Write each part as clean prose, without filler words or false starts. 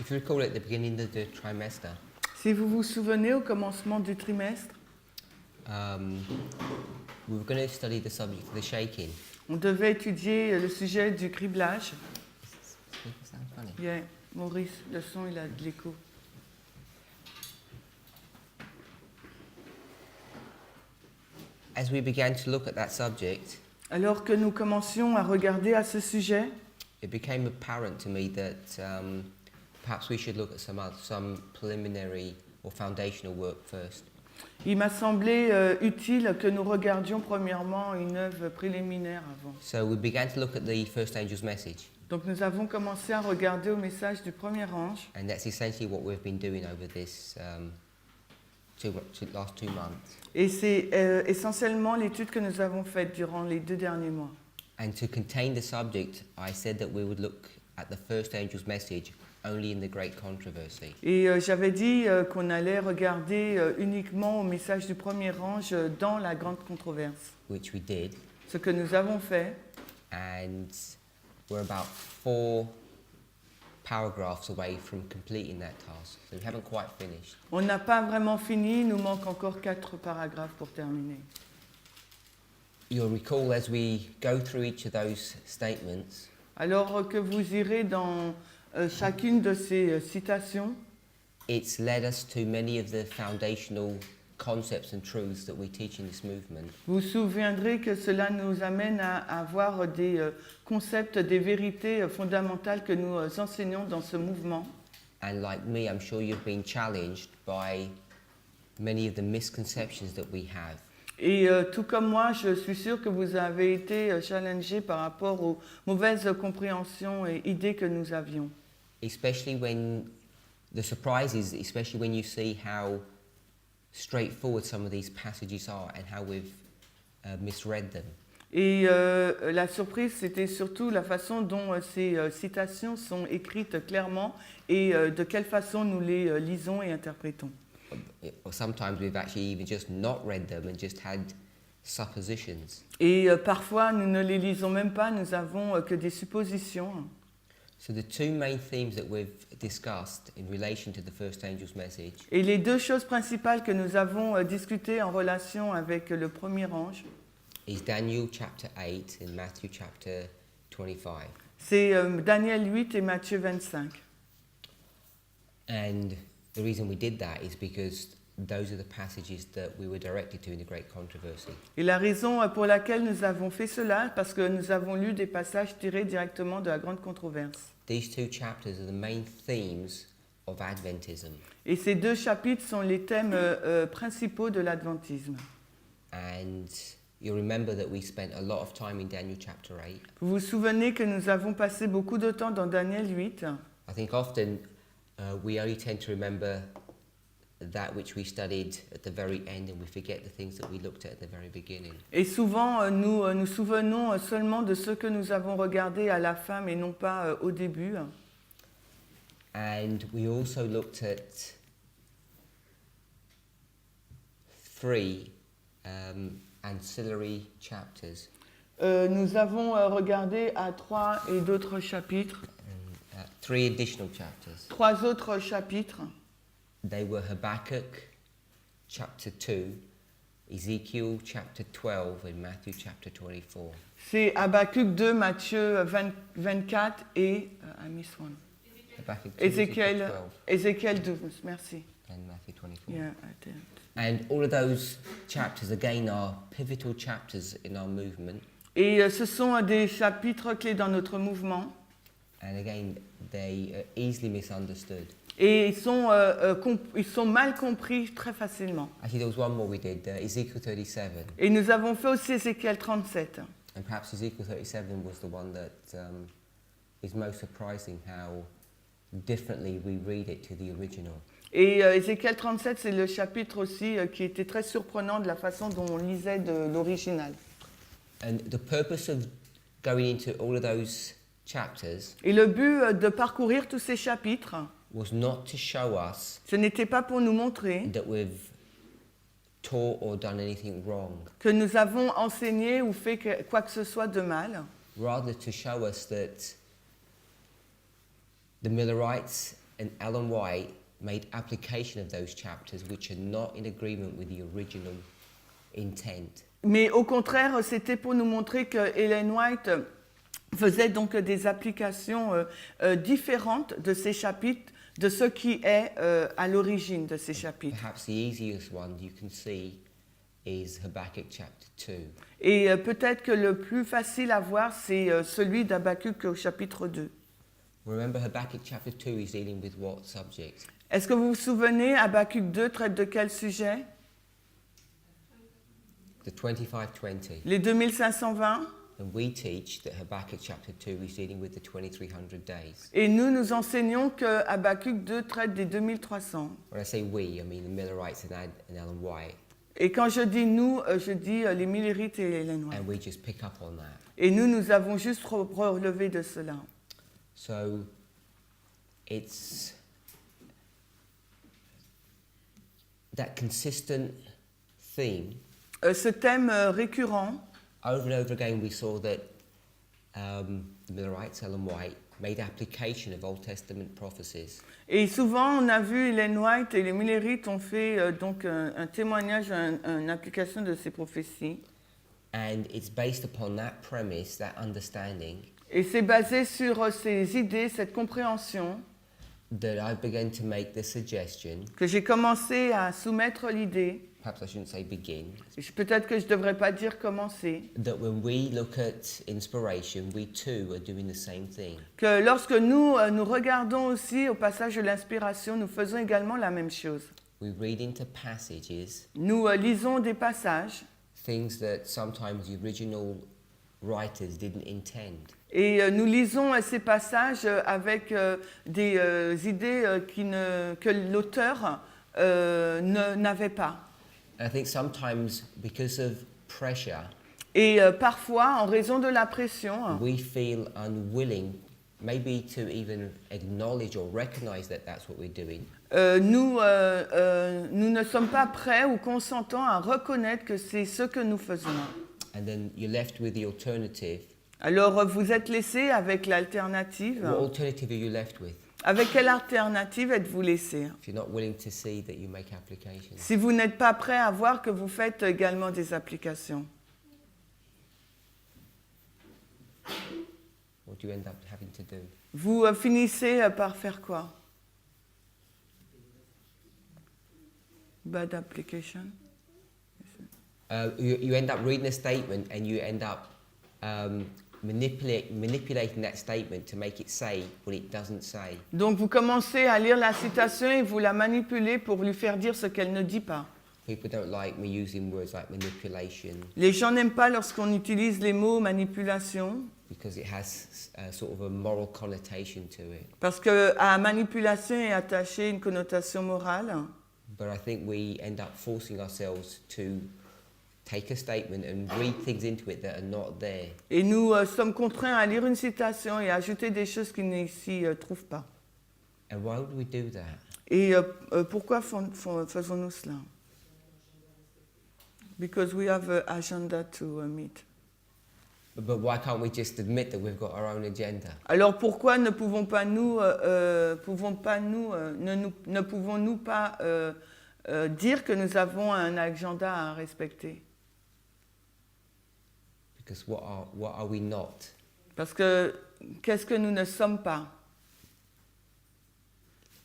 If you recall at the beginning of the trimester, Si vous vous souvenez, au commencement du trimestre, we were going to study the subject of the shaking. on devait étudier le sujet du criblage. Speaker sounds funny. Yeah, Maurice, le son, il a de l'écho. As we began to look at that subject, Alors que nous commencions à regarder à ce sujet, it became apparent to me that perhaps we should look at some preliminary or foundational work first. il m'a semblé utile que nous regardions premièrement une œuvre préliminaire avant. So we began to look at the first angel's message, Donc nous avons commencé à regarder au message du premier ange, and that's essentially what we've been doing over this last 2 months. et c'est essentiellement l'étude que nous avons faite durant les 2 derniers mois. And to contain the subject, I said that we would look at the first angel's message only in the great controversy. Et j'avais dit qu'on allait regarder uniquement au message du premier ange dans la grande controverse. Which we did, Ce que nous avons fait, and we're about 4 paragraphs away from completing that task, so we haven't quite finished. on n'a pas vraiment fini, il nous manque encore 4 paragraphes pour terminer. You'll recall as we go through each of those statements, Alors que vous irez dans chacune de ces citations, it's led us to many of the foundational concepts and truths that we teach in this movement. vous vous souviendrez que cela nous amène à avoir des concepts, des vérités fondamentales que nous enseignons dans ce mouvement. And like me, I'm sure you've been challenged by many of the misconceptions that we have. Et tout comme moi, je suis sûre que vous avez été challengés par rapport aux mauvaises compréhensions et idées que nous avions. Especially when the surprise is, especially when you see how straightforward some of these passages are and how we've misread them. Et la surprise, c'était surtout la façon dont ces citations sont écrites clairement et de quelle façon nous les lisons et interprétons. Or sometimes we've actually even just not read them and just had suppositions. Et parfois, nous ne les lisons même pas, nous avons que des suppositions. So the 2 main themes that we've discussed in relation to the first angel's message Et les 2 choses principales que nous avons discutées en relation avec le premier ange, is Daniel chapter 8 and Matthew chapter 25. c'est Daniel 8 et Matthieu 25. And the reason we did that is because those are the passages that we were directed to in the great controversy. Et la raison pour laquelle nous avons fait cela, parce que nous avons lu des passages tirés directement de la grande controverse. These 2 chapters are the main themes of Adventism. Et ces 2 chapitres sont les thèmes principaux de l'adventisme. And you'll remember that we spent a lot of time in Daniel chapter 8. Vous vous souvenez que nous avons passé beaucoup de temps dans Daniel 8. I think often we only tend to remember that which we studied at the very end and we forget the things that we looked at the very beginning. Et souvent, nous nous souvenons seulement de ce que nous avons regardé à la fin, mais non pas au début. And we also looked at 3 ancillary chapters. Nous avons regardé à 3 et d'autres chapitres, 3 additional chapters. 3 autres chapitres. They were Habakkuk chapter 2, Ezekiel chapter 12, and Matthew chapter 24. C'est Habakkuk 2, Matthieu 24 et I missed one. Habakkuk 2, Ezekiel 12, Ézéchiel 12, merci. and Matthew 24. Yeah, I did. And all of those chapters, again, are pivotal chapters in our movement. Et ce sont des chapitres clés dans notre mouvement. And again, they are easily misunderstood. Et ils sont mal compris très facilement. Actually, there was one more we did, Ezekiel 37. Et nous avons fait aussi Ézéchiel 37. And perhaps Ezekiel 37 was the one that is most surprising how differently we read it to the original. Et Ézéchiel 37, c'est le chapitre aussi qui était très surprenant de la façon dont on lisait de l'original. And the purpose of going into all of those chapters Et le but de parcourir tous ces chapitres, was not to show us ce n'était pas pour nous montrer that we've taught or done anything wrong, que nous avons enseigné ou fait quoi que ce soit de mal, rather to show us that the Millerites and Ellen White made application of those chapters which are not in agreement with the original intent. Mais au contraire, c'était pour nous montrer que Ellen White faisait donc des applications différentes de ces chapitres, de ce qui est à l'origine de ces chapitres. Perhaps the easiest one you can see is Habakkuk chapter 2. Et peut-être que le plus facile à voir, c'est celui d'Habakkuk au chapitre 2. Remember, Habakkuk chapter 2 is dealing with what subject? Est-ce que vous vous souvenez, Habakkuk 2 traite de quel sujet? The 2520. Les 2520. And we teach that Habakkuk chapter 2 is dealing with the 2300 days. Et nous enseignons que Habakkuk 2 traite des 2300. When I say we, I mean the Millerites and Ellen White. Et quand je dis nous, je dis les Millerites et Ellen White. And we just pick up on that. Et nous avons juste relevé de cela. So it's that consistent theme. Ce thème récurrent, Over and over again, we saw that the Millerites, Ellen White, made application of Old Testament prophecies. et souvent on a vu Ellen White et les Millerites ont fait donc un témoignage, une application de ces prophéties. And it's based upon that premise, that understanding, Et c'est basé sur ces idées, cette compréhension, that I've begun to make the suggestion, que j'ai commencé à soumettre l'idée. perhaps I shouldn't say begin, Peut-être que je ne devrais pas dire commencer. that when we look at inspiration, we too are doing the same thing. Que lorsque nous regardons aussi au passage de l'inspiration, nous faisons également la même chose. We read into passages Nous lisons des passages things that sometimes the original writers didn't intend. et nous lisons ces passages avec des idées que l'auteur n'avait pas. And I think sometimes because of pressure, Et parfois, en raison de la pression, we feel unwilling maybe to even acknowledge or recognize that that's what we're doing. nous ne sommes pas prêts ou consentants à reconnaître que c'est ce que nous faisons. And then you're left with the alternative. Alors, vous êtes laissé avec l'alternative. What alternative are you left with? Avec quelle alternative êtes-vous laissé? If you're not willing to see that you make applications. Si vous n'êtes pas prêt à voir que vous faites également des applications, What do you end up having to do? vous finissez par faire quoi? Bad application. You end up reading a statement and you end up manipulating that statement to make it say what it doesn't say. Donc vous commencez à lire la citation et vous la manipulez pour lui faire dire ce qu'elle ne dit pas. People don't like me using words like manipulation Les gens n'aiment pas lorsqu'on utilise les mots manipulation because it has sort of a moral connotation to it. parce que à manipulation est attachée une connotation morale. But I think we end up forcing ourselves to take a statement and read things into it that are not there. Et nous sommes contraints à lire une citation et à ajouter des choses qui ne s'y trouvent pas. And why would we do that? Et pourquoi faisons-nous cela? Because we have an agenda to meet. But why can't we just admit that we've got our own agenda? Alors pourquoi ne pouvons-nous pas dire que nous avons un agenda à respecter? Because what are we not? Parce que qu'est-ce que nous ne sommes pas?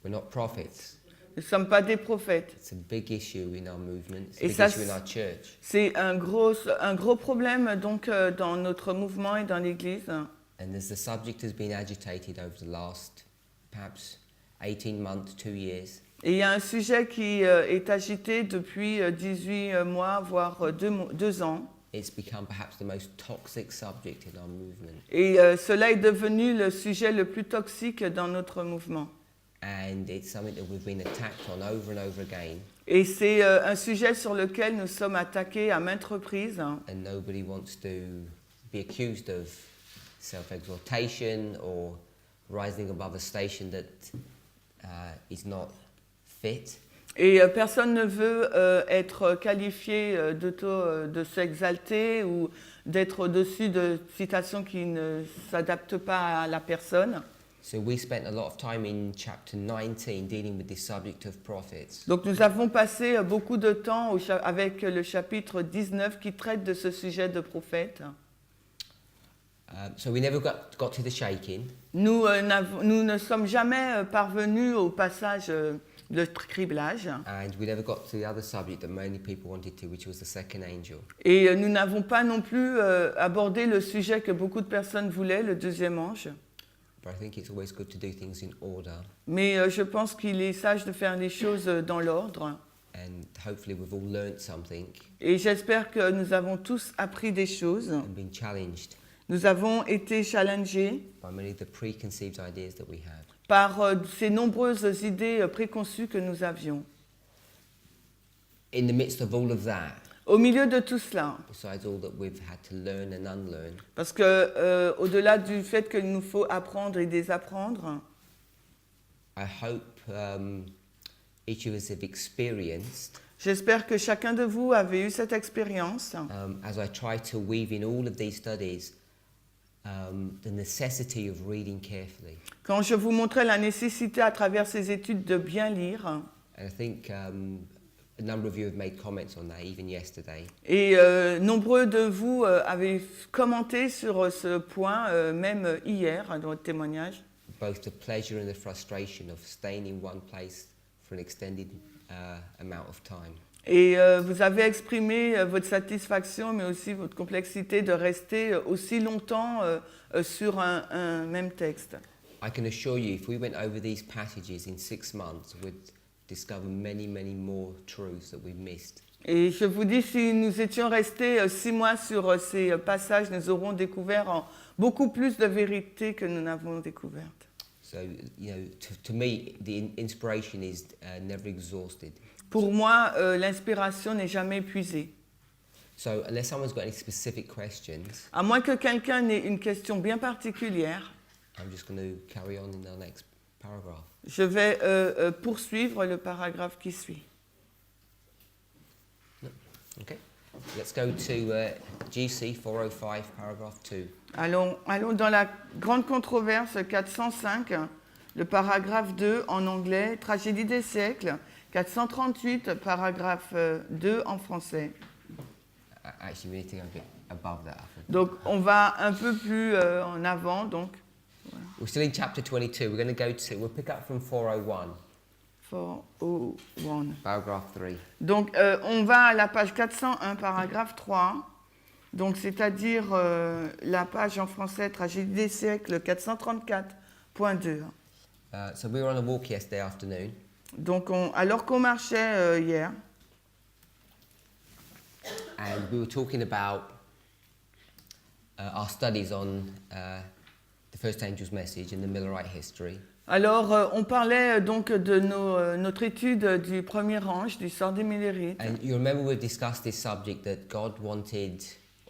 We're not prophets. Nous ne sommes pas des prophètes. It's a big issue in our movement. It's a Et big ça, issue in our church. c'est un gros problème donc dans notre mouvement et dans l'Église. And as the subject has been agitated over the last perhaps 18 months, 2 years, Et il y a un sujet qui est agité depuis 18 mois, voire 2 ans. it's become perhaps the most toxic subject in our movement. Et cela est devenu le sujet le plus toxique dans notre mouvement. And it's something that we've been attacked on over and over again. Et c'est un sujet sur lequel nous sommes attaqués à maintes reprises. And nobody wants to be accused of self-exaltation or rising above a station that is not fit. Et personne ne veut être qualifié de s'exalter ou d'être au-dessus de citations qui ne s'adaptent pas à la personne. So we spent a lot of time in chapter 19 dealing with this subject of prophets. Donc nous avons passé beaucoup de temps avec le chapitre 19 qui traite de ce sujet de prophète. So we never got to the shaking. Nous ne sommes jamais parvenus au passage de criblage. And we never got to the other subject that many people wanted to, which was the second angel. Et nous n'avons pas non plus abordé le sujet que beaucoup de personnes voulaient, le deuxième ange. But I think it's always good to do things in order. Mais je pense qu'il est sage de faire les choses dans l'ordre. And hopefully we've all learnt something Et j'espère que nous avons tous appris des choses. and been challenged Nous avons été challengés by many of the preconceived ideas that we have. par ces nombreuses idées préconçues que nous avions. In the midst of all of that, Au milieu de tout cela, besides all that we've had to learn and unlearn, parce que au-delà du fait qu'il nous faut apprendre et désapprendre, I hope each of us have experienced, j'espère que chacun de vous avait eu cette expérience. as I try to weave in all of these studies, the necessity of reading carefully. Quand je vous montrais la nécessité à travers ces études de bien lire, And I think a number of you have made comments on that, even yesterday. et nombreux de vous avaient commenté sur ce point, même hier, dans votre témoignage. Both the pleasure and the frustration of staying in one place for an extended amount of time. Et vous avez exprimé votre satisfaction, mais aussi votre complexité de rester aussi longtemps sur un même texte. I can assure you, if we went over these passages in 6 months, we'd discover many, many more truths that we've missed. Et je vous dis, si nous étions restés 6 mois sur ces passages, nous aurons découvert beaucoup plus de vérités que nous n'avons découvertes. So, you know, to me, the inspiration is never exhausted. Pour moi, l'inspiration n'est jamais épuisée. So, unless someone's got any specific questions, À moins que quelqu'un ait une question bien particulière, I'm just going to carry on in the next paragraph. je vais poursuivre le paragraphe qui suit. Okay, let's go to GC 405, paragraph 2. Allons dans la grande controverse 405, le paragraphe 2 en anglais, Tragédie des siècles, 438, paragraphe 2 en français. Actually, we need to go a bit above that, I think. Donc on va un peu plus en avant, donc We're still in chapter 22. We're going to we'll pick up from 401, 401. paragraph 3. Donc on va à la page 401, paragraphe 3, donc c'est-à-dire la page en français, Tragédie des siècles, 434.2. So we were on a walk yesterday afternoon, Donc alors qu'on marchait hier, and we were talking about our studies on the first angel's message and the Millerite history. alors on parlait donc de notre étude du premier ange, du sort des Millérites. And you remember we discussed this subject that God wanted,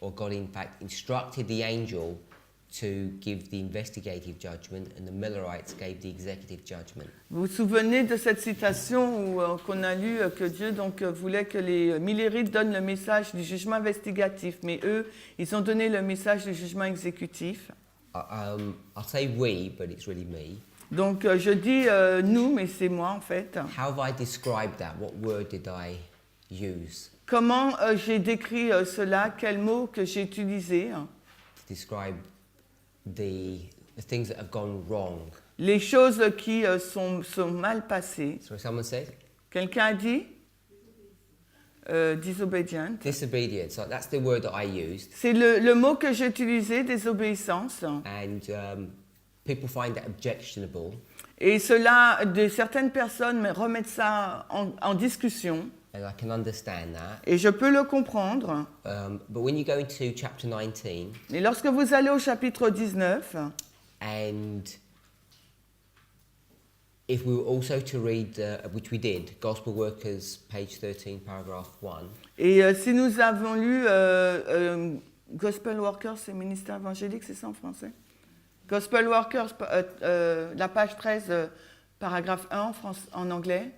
or God in fact instructed the angel to give the investigative judgment, and the Millerites gave the executive judgment. Vous vous souvenez de cette citation où qu'on a lu que Dieu donc voulait que les Millérites donnent le message du jugement investigatif, mais eux, ils ont donné le message du jugement exécutif. I'll say we, but it's really me. Donc je dis nous, mais c'est moi en fait. How have I described that? What word did I use Comment j'ai décrit cela? Quel mot que j'ai utilisé? to describe the things that have gone wrong? Les choses qui sont mal passées. So someone said Quelqu'un a dit disobedient. disobedience. So that's the word that I used, C'est le mot que j'ai utilisé, désobéissance. and people find that objectionable. Et cela, certaines personnes remettent ça en discussion. And I can understand that. Et je peux le comprendre. But when you go into chapter 19, Et lorsque vous allez au chapitre 19, and if we were also to read, which we did, Gospel Workers, page 13, paragraph 1, et si nous avons lu Gospel Workers, c'est ministère évangélique, c'est ça en français? Gospel Workers, la page 13, paragraphe 1 en anglais.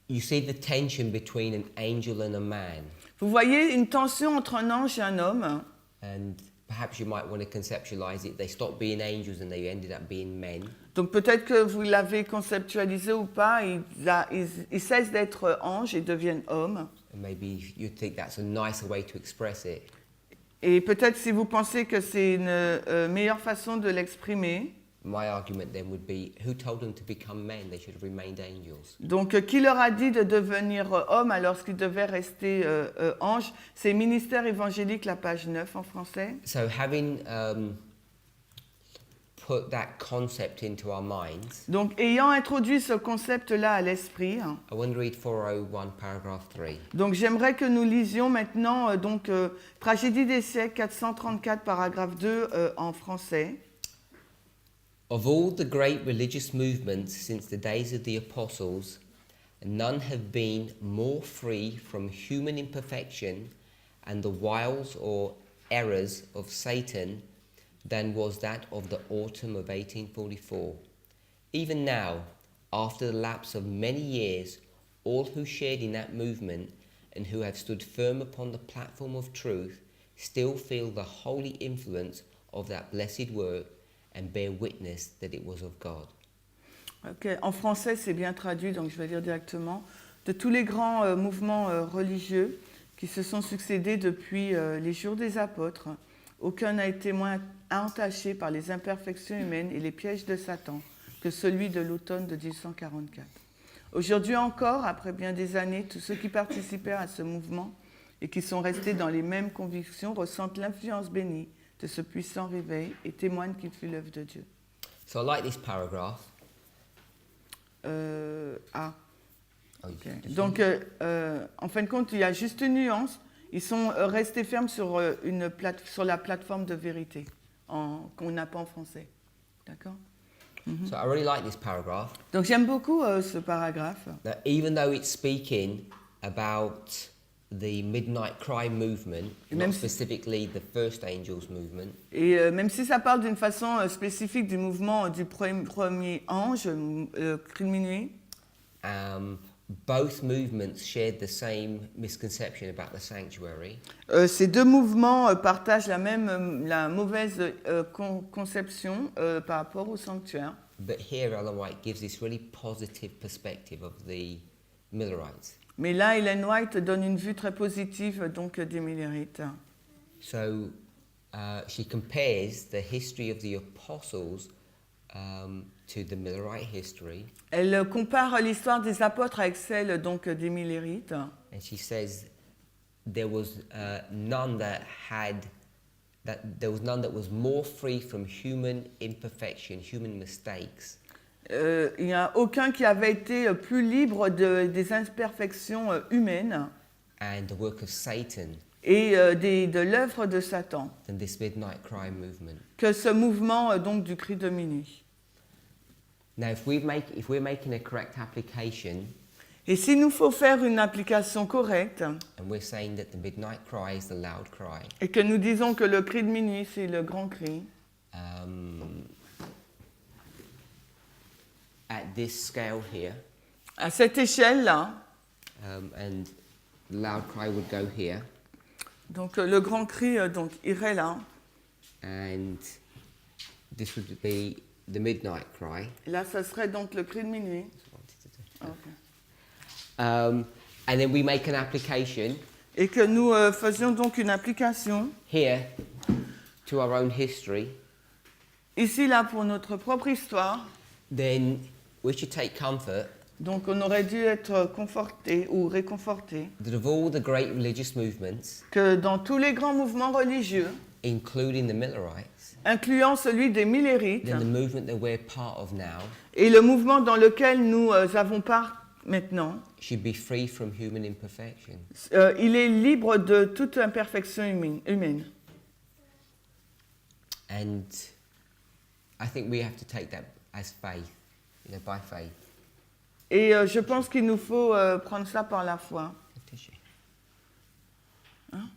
you see the tension between an angel and a man. Vous voyez une tension entre un ange et un homme. And perhaps you might want to conceptualize it. They stopped being angels and they ended up being men. Donc peut-être que vous l'avez conceptualisé ou pas, ils cessent d'être anges et deviennent hommes. And maybe you think that's a nicer way to express it. Et peut-être si vous pensez que c'est une meilleure façon de l'exprimer, My argument then would be, who told them to become men? They should have remained angels. donc qui leur a dit de devenir homme alors qu'ils devaient rester anges? C'est Ministère évangélique, la page 9 en français. So having put that concept into our minds, Donc ayant introduit ce concept-là à l'esprit, I want to read 401 paragraph 3. donc j'aimerais que nous lisions maintenant Tragédie des siècles 434 paragraphe 2 en français. Of all the great religious movements since the days of the apostles, none have been more free from human imperfection and the wiles or errors of Satan than was that of the autumn of 1844. Even now, after the lapse of many years, all who shared in that movement and who have stood firm upon the platform of truth still feel the holy influence of that blessed work and bear witness that it was of God. Okay. En français, c'est bien traduit, donc je vais lire directement. De tous les grands mouvements religieux qui se sont succédés depuis les jours des apôtres, aucun n'a été moins entaché par les imperfections humaines et les pièges de Satan que celui de l'automne de 1844. Aujourd'hui encore, après bien des années, tous ceux qui participèrent à ce mouvement et qui sont restés dans les mêmes convictions ressentent l'influence bénie de ce puissant réveil et témoignent qu'il fut l'œuvre de Dieu. So I like this paragraph. Okay. Donc, en fin de compte, il y a juste une nuance. Ils sont restés fermes sur la plateforme de vérité, qu'on n'a pas en français. D'accord? So I really like this paragraph. Donc, j'aime beaucoup ce paragraphe. Now, even though it's speaking about the Midnight Cry movement, not specifically the First Angels movement. Et même si ça parle d'une façon spécifique du mouvement du premier ange, cri de minuit. Both movements shared the same misconception about the sanctuary. Ces deux mouvements partagent la mauvaise conception par rapport au sanctuaire. But here Ellen White gives this really positive perspective of the Millerites. Mais là, Ellen White donne une vue très positive donc des Millerites. So she compares the history of the apostles to the Millerite history. Elle compare l'histoire des apôtres avec celle donc des Millerites. And she says there was none that was more free from human imperfection, human mistakes. Il n'y a aucun qui avait été plus libre des imperfections humaines and the work of Satan et de l'œuvre de Satan than this Midnight Cry movement. Que ce mouvement donc du cri de minuit. Now, if we're making a correct application, et s'il nous faut faire une application correcte, and we're saying that the midnight cry is the loud cry, et que nous disons que le cri de minuit c'est le grand cri, at this scale here, à cette échelle-là, and the loud cry would go here, donc le grand cri donc irait là, and this would be the midnight cry. Là, ça serait donc le cri de minuit. Okay. And then we make an application. Et que nous faisions donc une application. Here, to our own history. Ici, là, pour notre propre histoire. Then we should take comfort. Donc, on aurait dû être conforté ou réconforté. That of all the great religious movements. Que dans tous les grands mouvements religieux. Including the Millerites. Incluant celui des Millerites. Then the movement that we're part of now. Et le mouvement dans lequel nous avons part maintenant. Should be free from human imperfection. Il est libre de toute imperfection humaine. And I think we have to take that as faith, by faith. Et je pense qu'il nous faut prendre ça par la foi. Hein?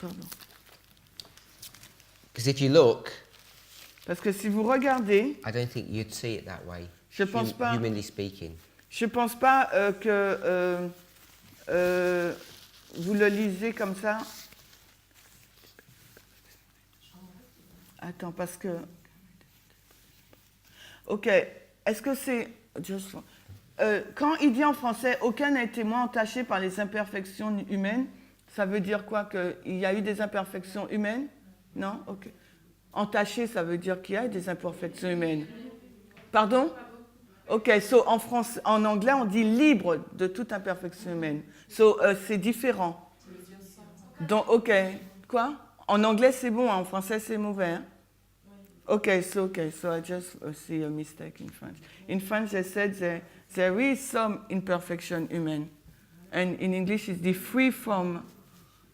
Pardon. Because if you look, parce que si vous regardez, I don't think you'd see it that way. Je pense pas. Humanly speaking. Je pense pas que vous le lisez comme ça. Attends, parce que Ok, est-ce que c'est... quand il dit en français « aucun n'a été moins entaché par les imperfections humaines », ça veut dire quoi? Qu'il y a eu des imperfections humaines? Non? Ok. Entaché, ça veut dire qu'il y a des imperfections humaines. Pardon? Ok, so en anglais, on dit libre de toute imperfection humaine. So, c'est différent. Donc, ok. Quoi? En anglais, c'est bon, en français, c'est mauvais. Hein? Okay, so I just see a mistake in French. In French, they said there is some imperfection human, and in English, it's the free from.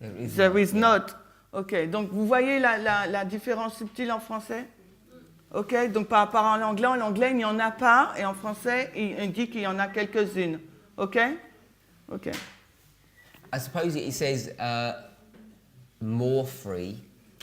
There is not. Ok, donc vous voyez la différence subtile en français? Ok, donc par rapport à l'anglais, en anglais, il n'y en a pas, et en français, il dit qu'il y en a quelques-unes. Ok? Ok. I suppose it says more free.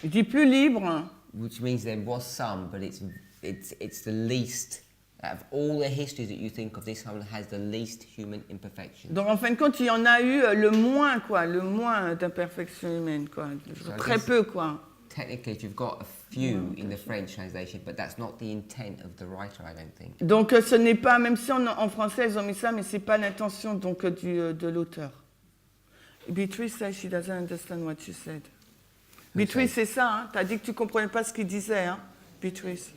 Il dit plus libre. Which means there was some, but it's the least out of all the histories that you think of. This one has the least human imperfection. Donc en fin de compte, il y en a eu le moins d'imperfections humaines, quoi. So Très peu, quoi. Technically, you've got a few in the French translation, but that's not the intent of the writer, I don't think. Donc ce n'est pas, même si en français ils ont mis ça, mais c'est pas l'intention donc de l'auteur. Beatrice says she doesn't understand what you said. Beatrice, c'est ça, hein? Tu as dit que tu ne comprenais pas ce qu'il disait, hein, Beatrice.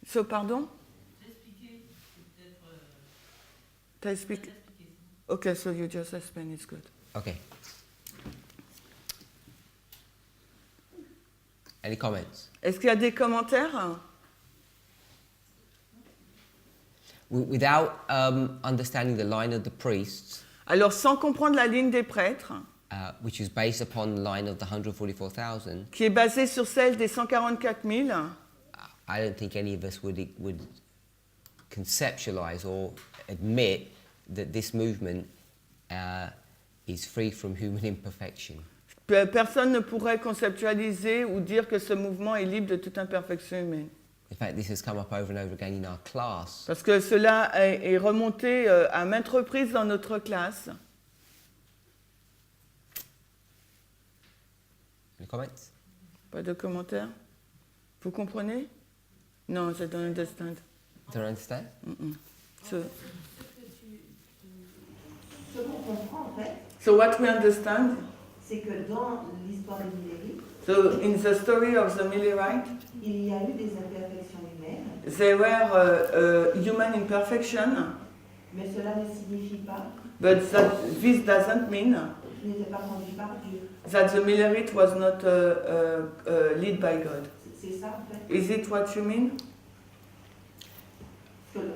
So, pardon? Tu as expliqué? Ok, so you just explain, it's good. Okay. Any comments? Est-ce qu'il y a des commentaires? Without understanding the line of the priests, Alors, sans comprendre la ligne des prêtres, which is based upon the line of the 144,000, qui est basée sur celle des 144 000, I don't think any of us would conceptualize or admit that this movement is free from human imperfection. Personne ne pourrait conceptualiser ou dire que ce mouvement est libre de toute imperfection humaine. In fact, this has come up over and over again in our class. Parce que cela est remonté à maintes reprises dans notre classe. Any comments? Pas de commentaires? Vous comprenez? Non, I don't understand. Don't understand? So, Ce qu'on comprend en fait, so what we understand, c'est que dans l'histoire des Millérites, so in the story of the Millerite, il y a eu des imperfections humaines, there were human imperfection, mais cela ne signifie pas but this doesn't mean qu'il n'était pas conduit par Dieu. that the Millerite was not led by God. C'est ça en fait. Is it what you mean? Ce que le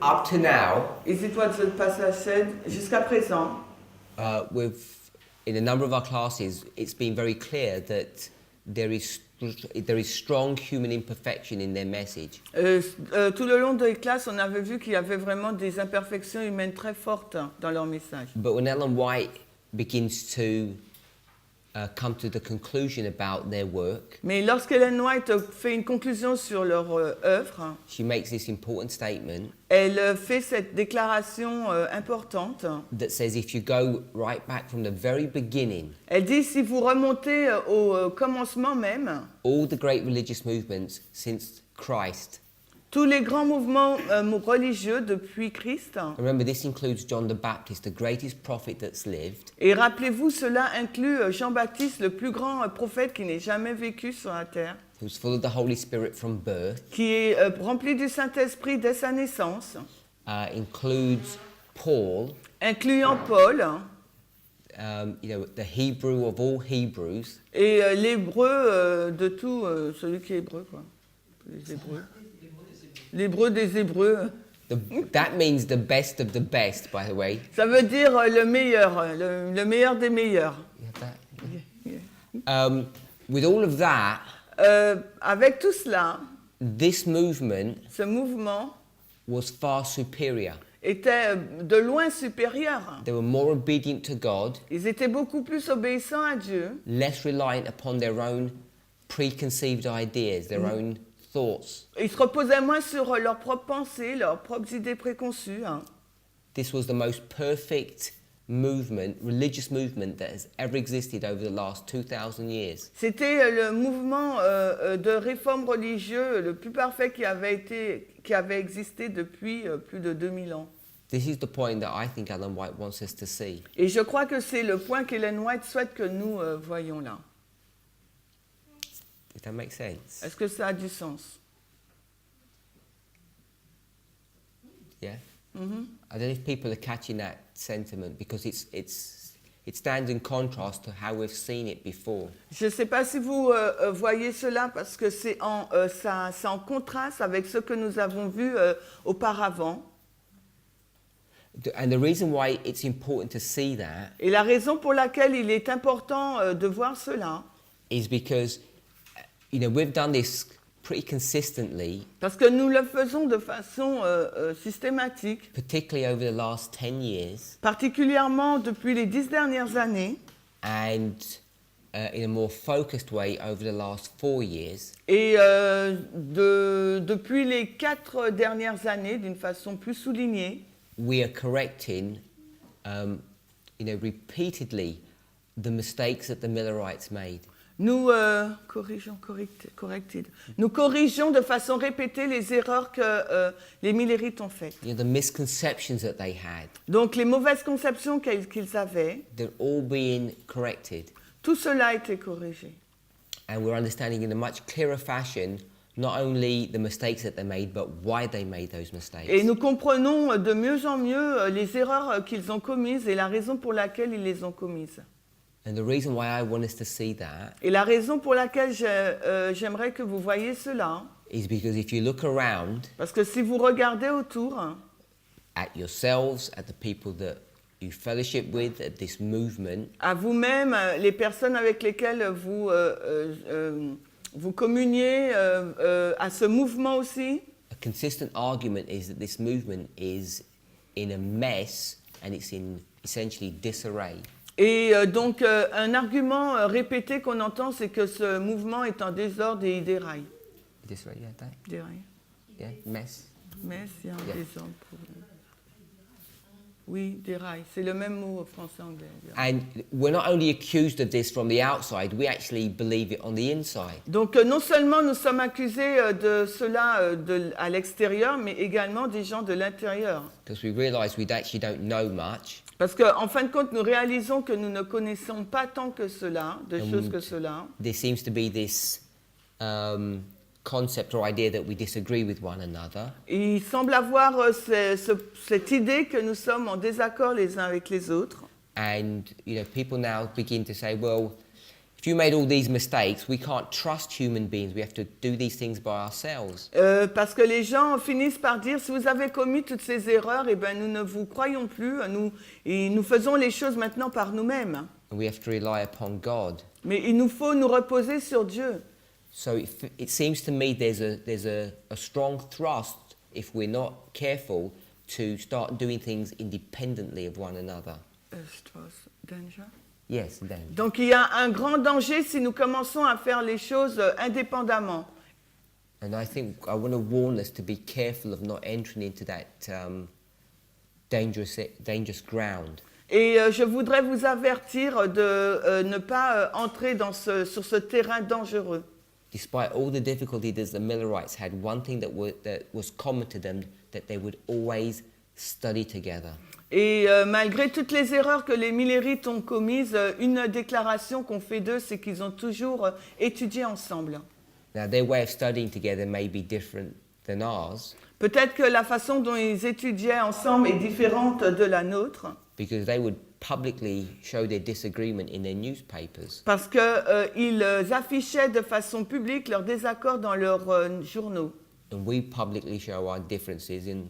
Up to now, Is it what the passage said? Jusqu'à présent, in a number of our classes, it's been very clear that there is strong human imperfection in their message. tout le long des classes, on avait vu qu'il y avait vraiment des imperfections humaines très fortes dans leur message. But when Ellen White begins to come to the conclusion about their work, Mais lorsqu'Ellen White fait une conclusion sur leur œuvre, she makes this important statement elle fait cette déclaration importante. that says if you go right back from the very beginning, Elle dit, si vous remontez au commencement même, all the great religious movements since Christ, tous les grands mouvements religieux depuis Christ, remember this includes John the Baptist, the greatest prophet that's lived, et rappelez-vous, cela inclut Jean-Baptiste, le plus grand prophète qui n'ait jamais vécu sur la terre, who's full of the Holy Spirit from birth, qui est rempli du Saint-Esprit dès sa naissance, includes Paul, incluant Paul, the Hebrew of all Hebrews, et l'hébreu de tout, celui qui est hébreu, quoi. Les Hébreux. L'hébreu des Hébreux. That means the best of the best, by the way. Ça veut dire le meilleur des meilleurs. You have that? With all of that, Avec tout cela, this movement ce mouvement was far superior. était de loin supérieur. They were more obedient to God, Ils étaient beaucoup plus obéissants à Dieu, less reliant upon their own preconceived ideas, their own thoughts. ils se reposaient moins sur leurs propres pensées, leurs propres idées préconçues. This was the most perfect movement, religious movement that has ever existed over the last 2,000 years. C'était le mouvement de réforme religieux le plus parfait qui avait existé depuis plus de 2000 ans. This is the point that I think Ellen White wants us to see. Et je crois que c'est le point qu'Ellen White souhaite que nous voyons là. Does that make sense? Est-ce que ça a du sens? Yeah? Mhm. I don't know if people are catching that sentiment because it stands in contrast to how we've seen it before. Je ne sais pas si vous voyez cela parce que c'est en contraste avec ce que nous avons vu auparavant. And the reason why it's important to see that Et la raison pour laquelle il est important de voir cela, is because, we've done this pretty consistently, parce que nous le faisons de façon systématique, particularly over the last 10 years, particulièrement depuis les 10 dernières années, and in a more focused way over the last 4 years. et depuis les 4 dernières années, d'une façon plus soulignée, We are correcting, repeatedly the mistakes that the Millerites made. nous Nous corrigeons de façon répétée les erreurs que les Millerites ont faites. The misconceptions that they had, Donc les mauvaises conceptions qu'ils avaient, they're all being corrected. tout cela a été corrigé. And we're understanding in a much clearer fashion not only the mistakes that they made, but why they made those mistakes. Et nous comprenons de mieux en mieux les erreurs qu'ils ont commises et la raison pour laquelle ils les ont commises. And the reason why I want us to see that Et la raison pour laquelle j'aimerais que vous voyiez cela, is because if you look around parce que si vous regardez autour, at yourselves, at the people that you fellowship with, at this movement, à vous-même, les personnes avec lesquelles vous communiez, à ce mouvement aussi, a consistent argument is that this movement is in a mess and it's in essentially disarray. et donc un argument répété qu'on entend, c'est que ce mouvement est en désordre et il déraille. Disarray, yeah, that? Déraille. Yeah, mess. Mais c'est un Yeah. désordre. Oui, déraille. C'est le même mot français-anglais. And we're not only accused of this from the outside, we actually believe it on the inside. Donc non seulement nous sommes accusés de cela à l'extérieur, mais également des gens de l'intérieur. Because we realise we actually don't know much. Parce qu'en fin de compte, nous réalisons que nous ne connaissons pas tant que cela, de choses que cela. There seems to be this concept or idea that we disagree with one another. Et il semble avoir cette idée que nous sommes en désaccord les uns avec les autres. And people now begin to say, well, if you made all these mistakes, we can't trust human beings. We have to do these things by ourselves. Parce que les gens finissent par dire, si vous avez commis toutes ces erreurs, eh ben, nous ne vous croyons plus, nous faisons les choses maintenant par nous-mêmes. And we have to rely upon God. Mais il nous faut nous reposer sur Dieu. So it seems to me there's a strong thrust, if we're not careful, to start doing things independently of one another. Yes, then. Donc il y a un grand danger si nous commençons à faire les choses indépendamment. And I think I want to warn us to be careful of not entering into that dangerous ground. Et je voudrais vous avertir de ne pas entrer sur ce terrain dangereux. Despite all the difficulty that the Millerites had, one thing that was common to them, that they would always study together. Et malgré toutes les erreurs que les Millerites ont commises, une déclaration qu'on fait d'eux, c'est qu'ils ont toujours étudié ensemble. Now, their way of studying together may be different than ours, Peut-être que la façon dont ils étudiaient ensemble est différente de la nôtre, because they would publicly show their disagreement in their newspapers. parce qu'ils affichaient de façon publique leur désaccord dans leurs journaux. And we publicly show our differences in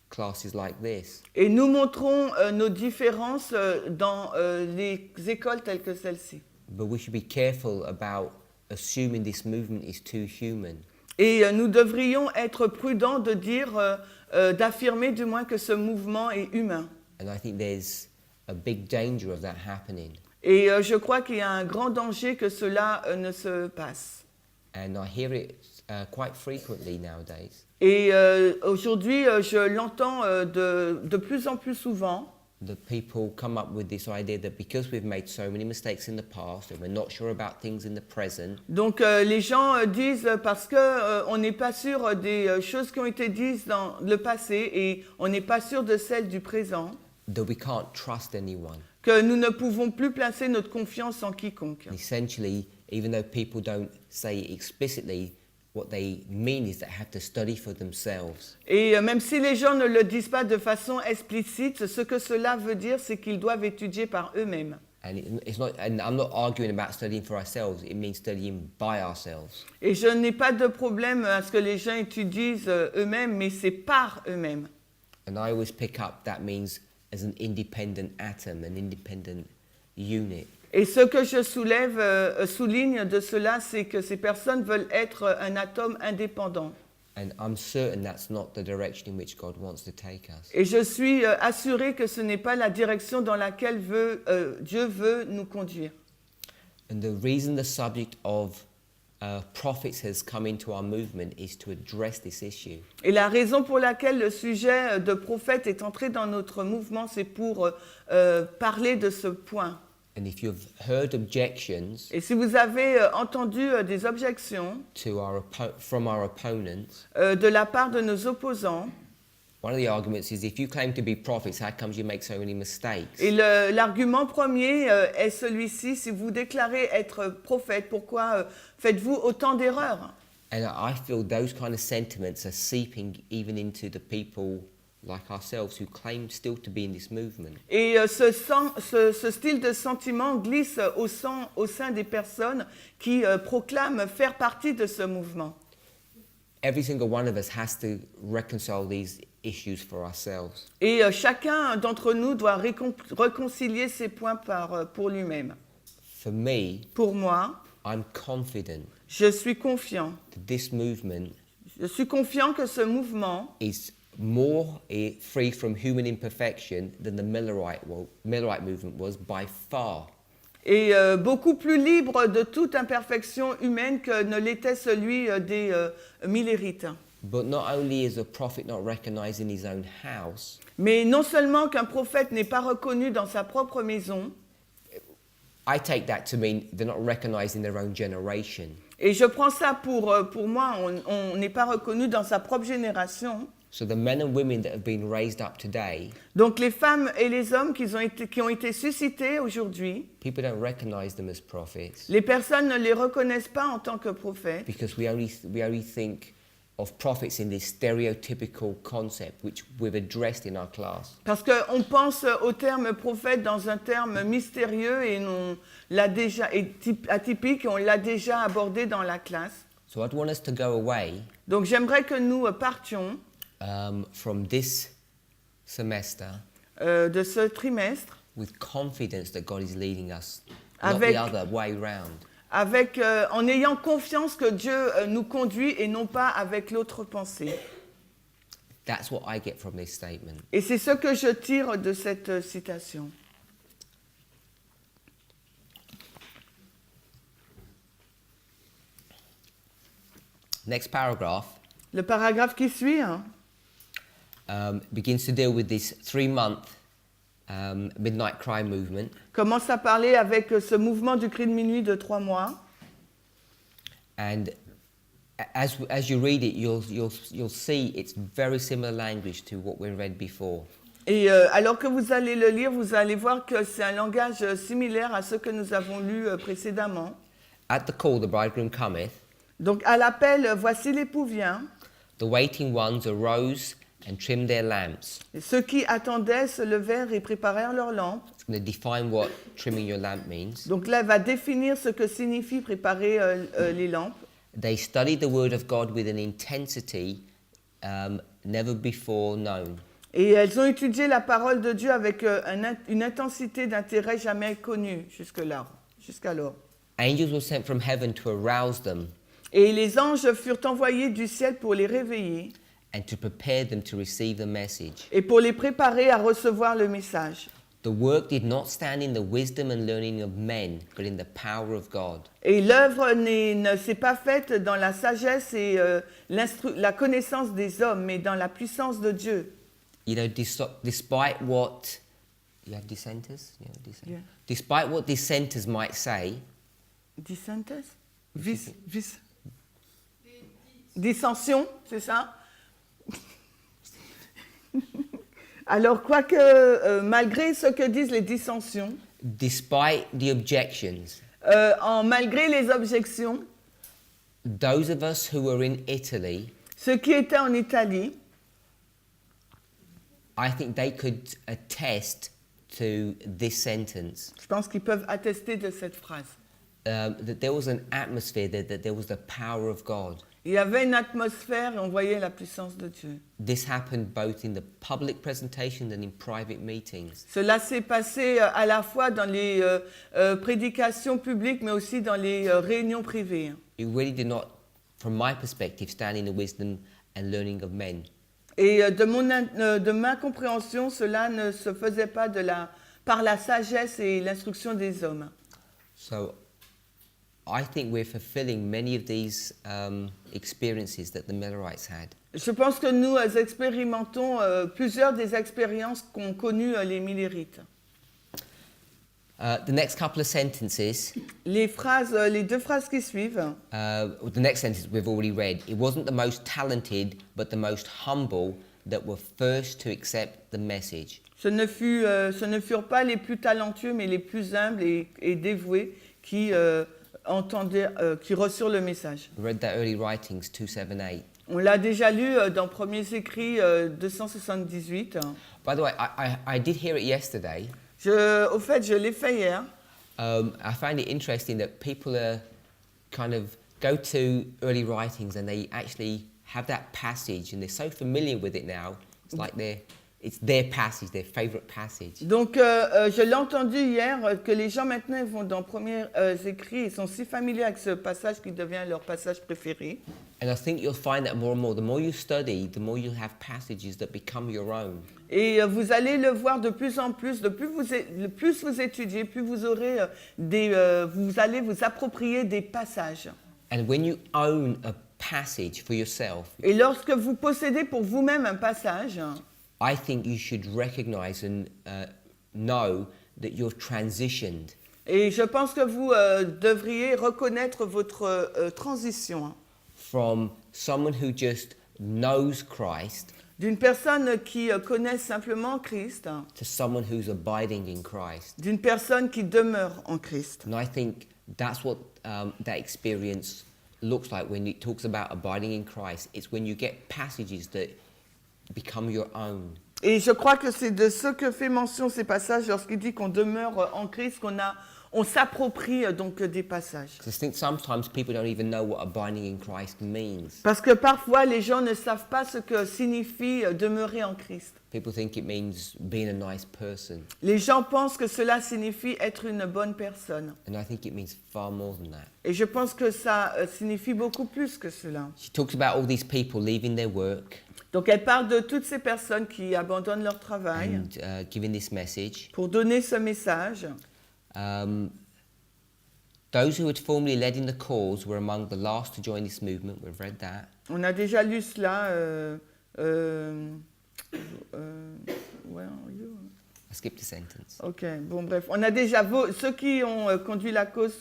classes like this. Et nous montrons nos différences dans les écoles telles que celle-ci. But we should be careful about assuming this movement is too human. Et nous devrions être prudents de dire, d'affirmer du moins que ce mouvement est humain. And I think there's a big danger of that happening. Et je crois qu'il y a un grand danger que cela ne se passe. And I hear it quite frequently nowadays. Et aujourd'hui, je l'entends de plus en plus souvent. the people come up with this idea that because we've made so many mistakes in the past and we're not sure about things in the present, Donc les gens disent parce que on n'est pas sûr des choses qui ont été dites dans le passé et on n'est pas sûr de celles du présent, that we can't trust anyone. que nous ne pouvons plus placer notre confiance en quiconque. And essentially, even though people don't say it explicitly, what they mean is they have to study for themselves. Et même si les gens ne le disent pas de façon explicite, ce que cela veut dire, c'est qu'ils doivent étudier par eux-mêmes. And I'm not arguing about studying for ourselves. It means studying by ourselves. Et je n'ai pas de problème à ce que les gens étudient eux-mêmes, mais c'est par eux-mêmes. And I always pick up that means as an independent atom, an independent unit. Et ce que je souligne de cela, c'est que ces personnes veulent être un atome indépendant. And I'm certain that's not the direction in which God wants to take us. Et je suis assurée que ce n'est pas la direction dans laquelle Dieu veut nous conduire. And the reason the subject of prophets has come into our movement is to address this issue. Et la raison pour laquelle le sujet de prophète est entré dans notre mouvement, c'est pour parler de ce point. And if you've heard objections Et si vous avez entendu des objections from our opponents, de la part de nos opposants, one of the arguments is if you claim to be prophets, how comes you make so many mistakes? et l'argument premier est celui-ci, si vous déclarez être prophète, pourquoi faites-vous autant d'erreurs? And I feel those kind of sentiments are seeping even into the people like ourselves who claim still to be in this movement. Et ce style de sentiment glisse au sein des personnes qui proclament faire partie de ce mouvement. Every single one of us has to reconcile these issues for ourselves. Et chacun d'entre nous doit réconcilier ces points pour lui-même. For me, Pour moi, I'm confident je suis confiant. that this movement Je suis confiant que ce mouvement is more free from human imperfection than the Millerite movement was by far. est beaucoup plus libre de toute imperfection humaine que ne l'était celui des Millérites. But not only is a prophet not recognized in his own house, Mais non seulement qu'un prophète n'est pas reconnu dans sa propre maison, I take that to mean they're not recognized in their own generation. et je prends ça pour moi, on n'est pas reconnu dans sa propre génération. So the men and women that have been raised up today, Donc les femmes et les hommes qui ont été suscités aujourd'hui, people don't recognize them as prophets les personnes ne les reconnaissent pas en tant que prophètes, because we only think of prophets in this stereotypical concept which we've addressed in our class. parce qu'on pense au terme prophète dans un terme mystérieux et on l'a déjà atypique et on l'a déjà abordé dans la classe. So I'd want us to go away Donc j'aimerais que nous partions from this semester de ce trimestre with confidence that God is leading us, Avec- not the other way round. en ayant confiance que Dieu nous conduit et non pas avec l'autre pensée. That's what I get from this statement. Et c'est ce que je tire de cette citation. Next paragraph Le paragraphe qui suit, hein, begins to deal with this 3-month midnight cry movement. commence à parler avec ce mouvement du cri de minuit de 3 mois. And as you read it, you'll see it's very similar language to what we read before. Et alors que vous allez le lire, vous allez voir que c'est un langage similaire à ce que nous avons lu précédemment. At the call, the bridegroom cometh. Donc à l'appel, voici l'époux vient. The waiting ones arose and trimmed their lamps. Et ceux qui attendaient se levèrent et préparèrent leurs lampes. It's going to define what trimming your lamp means. Donc là, elle va définir ce que signifie préparer les lampes. They studied the word of God with an intensity never before known. Et elles ont étudié la parole de Dieu avec une intensité d'intérêt jamais connue jusqu'alors. Angels were sent from heaven to arouse them Et les anges furent envoyés du ciel pour les réveiller and to prepare them to receive the message. et pour les préparer à recevoir le message. The work did not stand in the wisdom and learning of men, but in the power of God. Et l'œuvre ne s'est pas faite dans la sagesse et la connaissance des hommes, mais dans la puissance de Dieu. You know, despite what You have dissenters? Yeah, Yeah. Despite what dissenters might say, Dissenters? Dissension, c'est ça? Alors, quoique, malgré ce que disent les dissensions, despite the objections, malgré les objections, those of us who were in Italy, ceux qui étaient en Italie, I think they could attest to this sentence. je pense qu'ils peuvent attester de cette phrase. That there was an atmosphere, that there was the power of God. Il y avait une atmosphère et on voyait la puissance de Dieu. This happened both in the public presentation and in private meetings. Cela s'est passé à la fois dans les prédications publiques, mais aussi dans les réunions privées. It really did not, from my perspective, stand in the wisdom and learning of men. Et de ma compréhension, cela ne se faisait pas par la sagesse et l'instruction des hommes. So I think we're fulfilling many of these experiences that the Millerites had. Je pense que nous expérimentons plusieurs des expériences qu'ont connues les Millérites. The next couple of sentences, Les deux phrases qui suivent. the next sentence we've already read. It wasn't the most talented, but the most humble that were first to accept the message. Ce ne furent pas les plus talentueux, mais les plus humbles et dévoués qui qui reçurent le message. We read that early writings 278. On l'a déjà lu dans Premiers Écrits 278. By the way, I did hear it yesterday. Au fait, je l'ai fait hier. I find it interesting that people kind of go to early writings and they actually have that passage and they're so familiar with it now. It's like it's their passage, their favorite passage. Donc, je l'ai entendu hier que les gens maintenant ils vont dans Premiers Écrits, ils sont si familiers avec ce passage qui devient leur passage préféré. And I think you'll find that more and more. The more you study, the more you'll have passages that become your own. Et vous allez le voir de plus en plus. Le plus vous étudiez, plus vous aurez vous allez vous approprier des passages. And when you own a passage for yourself, Et lorsque vous possédez pour vous-même un passage, I think you should recognize and know that you're transitioned. Et je pense que vous devriez reconnaître votre transition. From someone who just knows Christ D'une personne qui connaît simplement Christ, to someone who's abiding in Christ. d'une personne qui demeure en Christ. And I think that's what that experience looks like when it talks about abiding in Christ. It's when you get passages that become your own. Et je crois que c'est de ce que fait mention ces passages lorsqu'il dit qu'on demeure en Christ, on s'approprie donc des passages. Because I think sometimes people don't even know what abiding in Christ means. Parce que parfois les gens ne savent pas ce que signifie demeurer en Christ. People think it means being a nice person. Les gens pensent que cela signifie être une bonne personne. And I think it means far more than that. Et je pense que ça signifie beaucoup plus que cela. She talks about all these people leaving their work Donc elle parle de toutes ces personnes qui abandonnent leur travail and giving this message. pour donner ce message. Those who had formerly led in the cause were among the last to join this movement. We've read that. On a déjà lu cela. Where are you? I skipped a sentence. Ok, bon bref. On a déjà ceux qui ont conduit la cause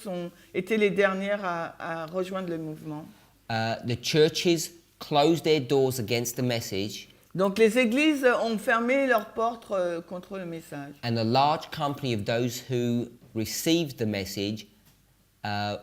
étaient les dernières à rejoindre le mouvement. The churches closed their doors against the message, Donc les églises ont fermé leurs portes contre le message. and a large company of those who received the message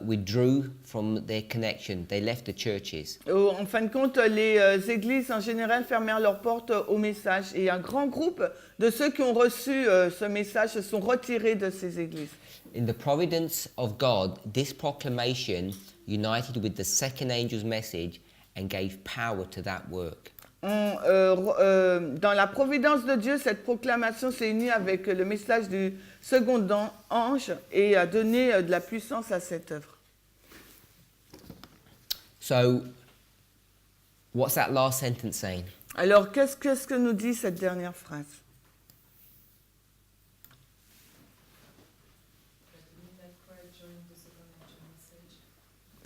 withdrew from their connection. They left the churches. En fin de compte, les églises en général fermèrent leurs portes au message et un grand groupe de ceux qui ont reçu ce message se sont retirés de ces églises. In the providence of God, this proclamation united with the second angel's message and gave power to that work. Dans la providence de Dieu, cette proclamation s'est unie avec le message du second ange et a donné de la puissance à cette œuvre. So, what's that last sentence saying? Alors, qu'est-ce que nous dit cette dernière phrase?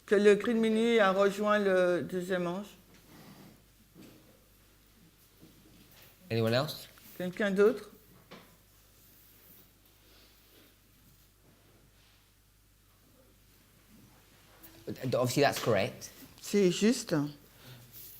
Que le cri de minuit a rejoint le deuxième ange. Anyone else? Quelqu'un d'autre? Obviously, that's correct. C'est juste.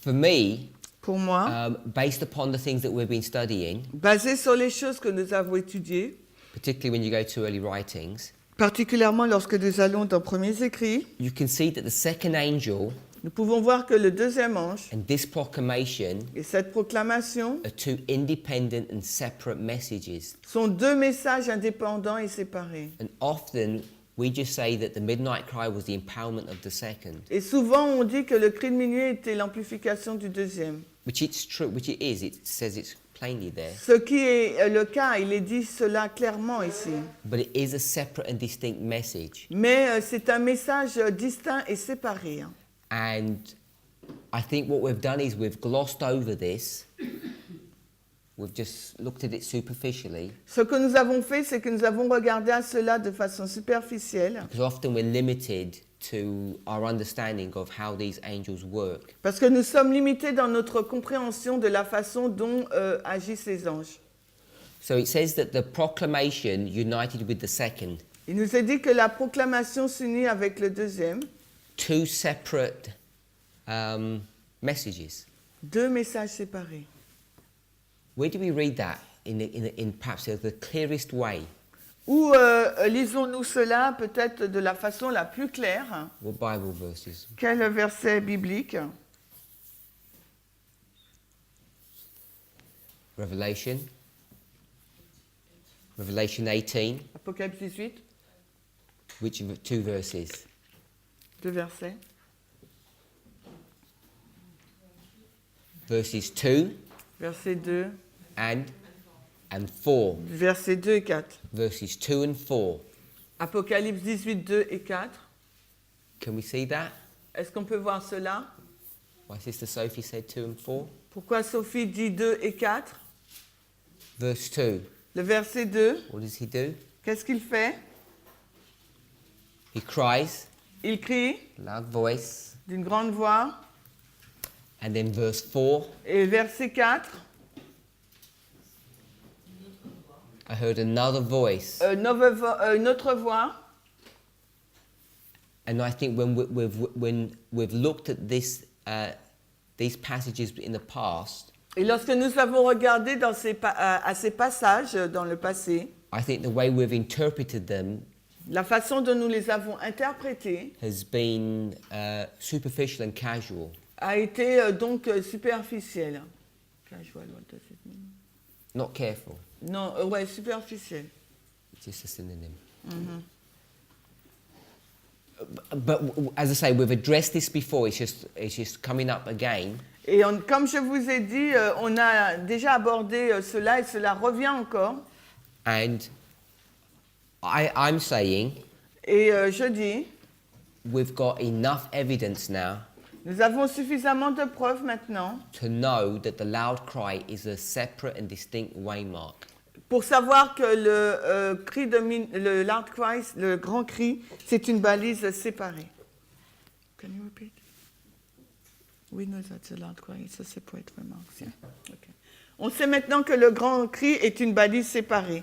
For me, Pour moi, based upon the things that we've been studying, basé sur les choses que nous avons étudiées, particularly when you go to early writings, particulièrement lorsque nous allons dans Premiers Écrits, you can see that the second angel nous pouvons voir que le deuxième ange and this proclamation et cette proclamation are two independent and separate messages. sont deux messages indépendants et séparés. And often we just say that the midnight cry was the empowerment of the second, Et souvent, on dit que le cri de minuit était l'amplification du deuxième. which it's true, which it is. It says it's plainly there. Ce qui est le cas, il est dit cela clairement ici. But it is a separate and distinct message. Mais c'est un message distinct et séparé. And I think what we've done is we've glossed over this. We've just looked at it superficially. Ce que nous avons fait, c'est que nous avons regardé à cela de façon superficielle. Because often we're limited to our understanding of how these angels work. Parce que nous sommes limités dans notre compréhension de la façon dont agissent les anges. So it says that the proclamation united with the second. Il nous est dit que la proclamation s'unit avec le deuxième. Two separate messages. Deux messages séparés. Where do we read that in perhaps the clearest way? Où lisons-nous cela peut-être de la façon la plus claire? What Bible verses? Quel verset biblique? Revelation 18. Apocalypse 18, Which two verses? deux versets. Verses 2 Verset 2, and 4. versets 2 et 4. Verses 2 and 4. Apocalypse 18, 2 et 4. Can we see that? Est-ce qu'on peut voir cela? Why Sister Sophie said 2 and 4. Pourquoi Sophie dit 2 et 4? Verse 2. Le verset 2, What does he do? qu'est-ce qu'il fait? He cries, Il crie loud voice. d'une grande voix. And then verse 4. Et verset 4, I heard another voice. une autre voix. And I think when we've looked at these passages in the past, Et lorsque nous avons regardé dans à ces passages dans le passé, I think the way we've interpreted them la façon dont nous les avons interprétés has been superficial and casual. a été donc superficielle. Casual, what does it mean? Not careful. Non, ouais, superficielle. It's just a synonym. But as I say, we've addressed this before. It's just coming up again. Et comme je vous ai dit, on a déjà abordé cela et cela revient encore. And I'm saying Et je dis, we've got enough evidence now nous avons suffisamment de preuves maintenant to know that the loud cry is a separate and distinct waymark. pour savoir que le loud cry, le grand cri, c'est une balise séparée. Can you repeat? We know that the loud cry is a separate remark. Yeah? Okay. On sait maintenant que le grand cri est une balise séparée.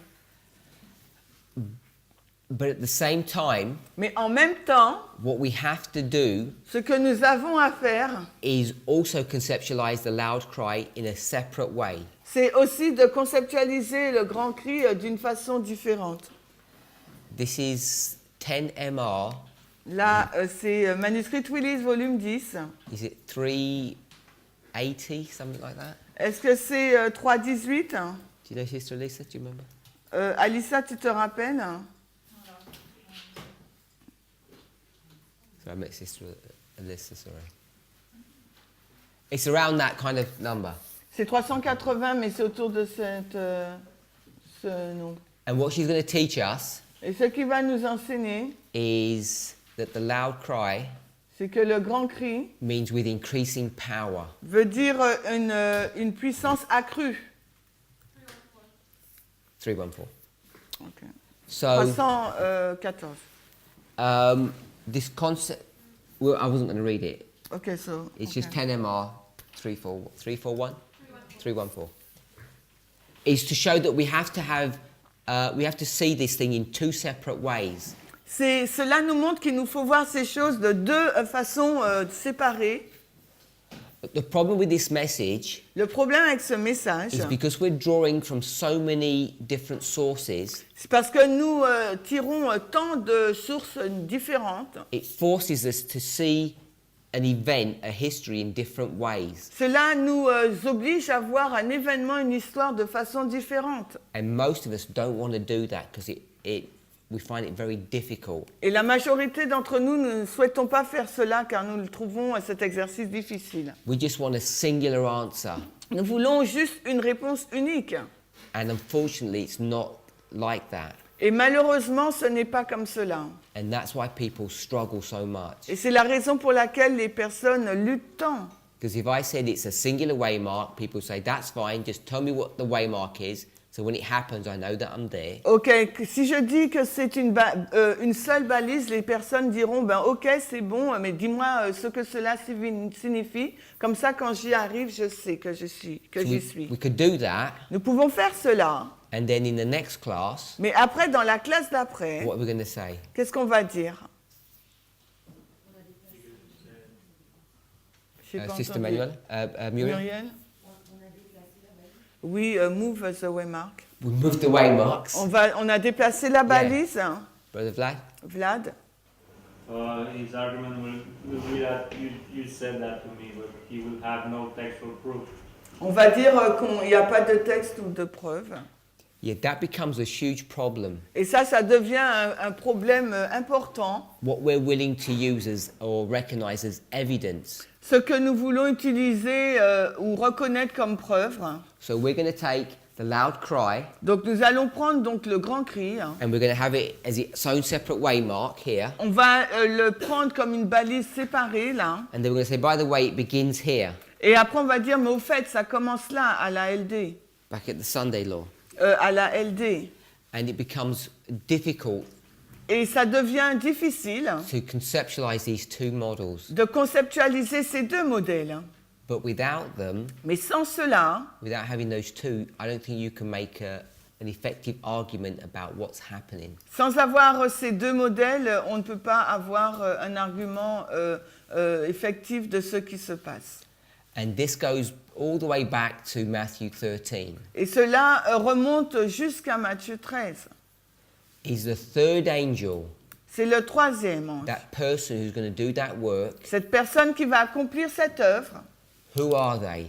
But at the same time, Mais en même temps, what we have to do ce que nous avons à faire, is also conceptualize the loud cry in a separate way. c'est aussi de conceptualiser le grand cri d'une façon différente. This is 10 MR. Là, c'est manuscrit Willis, volume 10. Is it 380, something like that? Est-ce que c'est 318? Do you know Sister Lisa? Do you remember? Alissa, tu te rappelles? So I met Sister Alyssa, sorry. It's around that kind of number. C'est 380, mais c'est autour de ce nom. And what she's going to teach us Et ce qui va nous enseigner, is that the loud cry c'est que le grand cri means with increasing power. veut dire une puissance accrue. 314. Okay. So 314. this concept, well, I wasn't going to read it. Okay, so It's just 10 MR 341. 314. Is to show that we have to see this thing in two separate ways. Cela nous montre qu'il nous faut voir ces choses de deux façons séparées. The problem with this message Le problème avec ce message, is because we're drawing from so many different sources, c'est parce que nous tirons tant de sources différentes. it forces us to see an event, a history in different ways. Cela nous oblige à voir un événement, une histoire de façon différente. And most of us don't want to do that because we find it very difficult. Et la majorité d'entre nous ne souhaitons pas faire cela car nous le trouvons cet exercice difficile. We just want a singular answer. Nous voulons juste une réponse unique. And unfortunately, it's not like that. Et malheureusement, ce n'est pas comme cela. And that's why people struggle so much. Et c'est la raison pour laquelle les personnes luttent tant. Because if I said it's a singular waymark, people say, that's fine, just tell me what the waymark is. So when it happens, I know that I'm there. Ok, si je dis que c'est une seule balise, les personnes diront, ben ok, c'est bon, mais dis-moi ce que cela signifie. Comme ça, quand j'y arrive, je sais que j'y suis. We could do that, Nous pouvons faire cela, and then in the next class, mais après, dans la classe d'après, what are we going to say? qu'est-ce qu'on va dire? J'ai pas Sister entendu. Manuel? Muriel? Muriel? Oui, move the waymark. We moved the waymarks. On a déplacé la balise. Brother Vlad? Vlad? His argument will be that you said that to me, but he will have no textual proof. On va dire qu'il n'y a pas de texte ou de preuve. Yeah, that becomes a huge problem. Et ça devient un problème important. What we're willing to use as or recognize as evidence. Ce que nous voulons utiliser ou reconnaître comme preuve. So we're going to take the loud cry. Donc nous allons prendre donc le grand cri. And we're going to have it as its own separate waymark here. On va le prendre comme une balise séparée là. And then we're going to say, by the way, it begins here. Et après on va dire, mais au fait, ça commence là, à la LD. Back at the Sunday law. À la LD. And it becomes difficult Et ça devient difficile to conceptualize these two models. de conceptualiser ces deux modèles. But without them, Mais sans cela, without having those two, I don't think you can make an effective argument about what's happening. sans avoir ces deux modèles, on ne peut pas avoir un argument effectif de ce qui se passe. And this goes all the way back to Matthew 13. Et cela remonte jusqu'à Matthieu 13. Is the third angel, C'est le troisième ange. that person who's going to do that work, Cette personne qui va accomplir cette œuvre, who are they?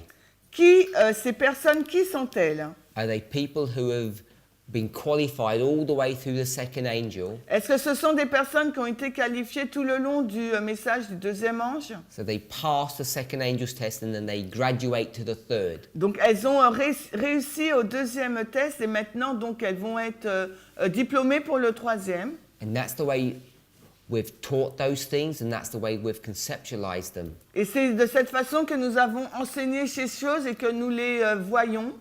ces personnes, qui sont-elles? Are they people who have been qualified all the way through the second angel? Est-ce que ce sont des personnes qui ont été qualifiées tout le long du message du deuxième ange? So they pass the second angel's test and then they graduate to the third. Donc elles ont réussi au deuxième test et maintenant donc elles vont être diplômées pour le troisième. And that's the way we've taught those things and that's the way we've conceptualized them. Et c'est de cette façon que nous avons enseigné ces choses et que nous les voyons.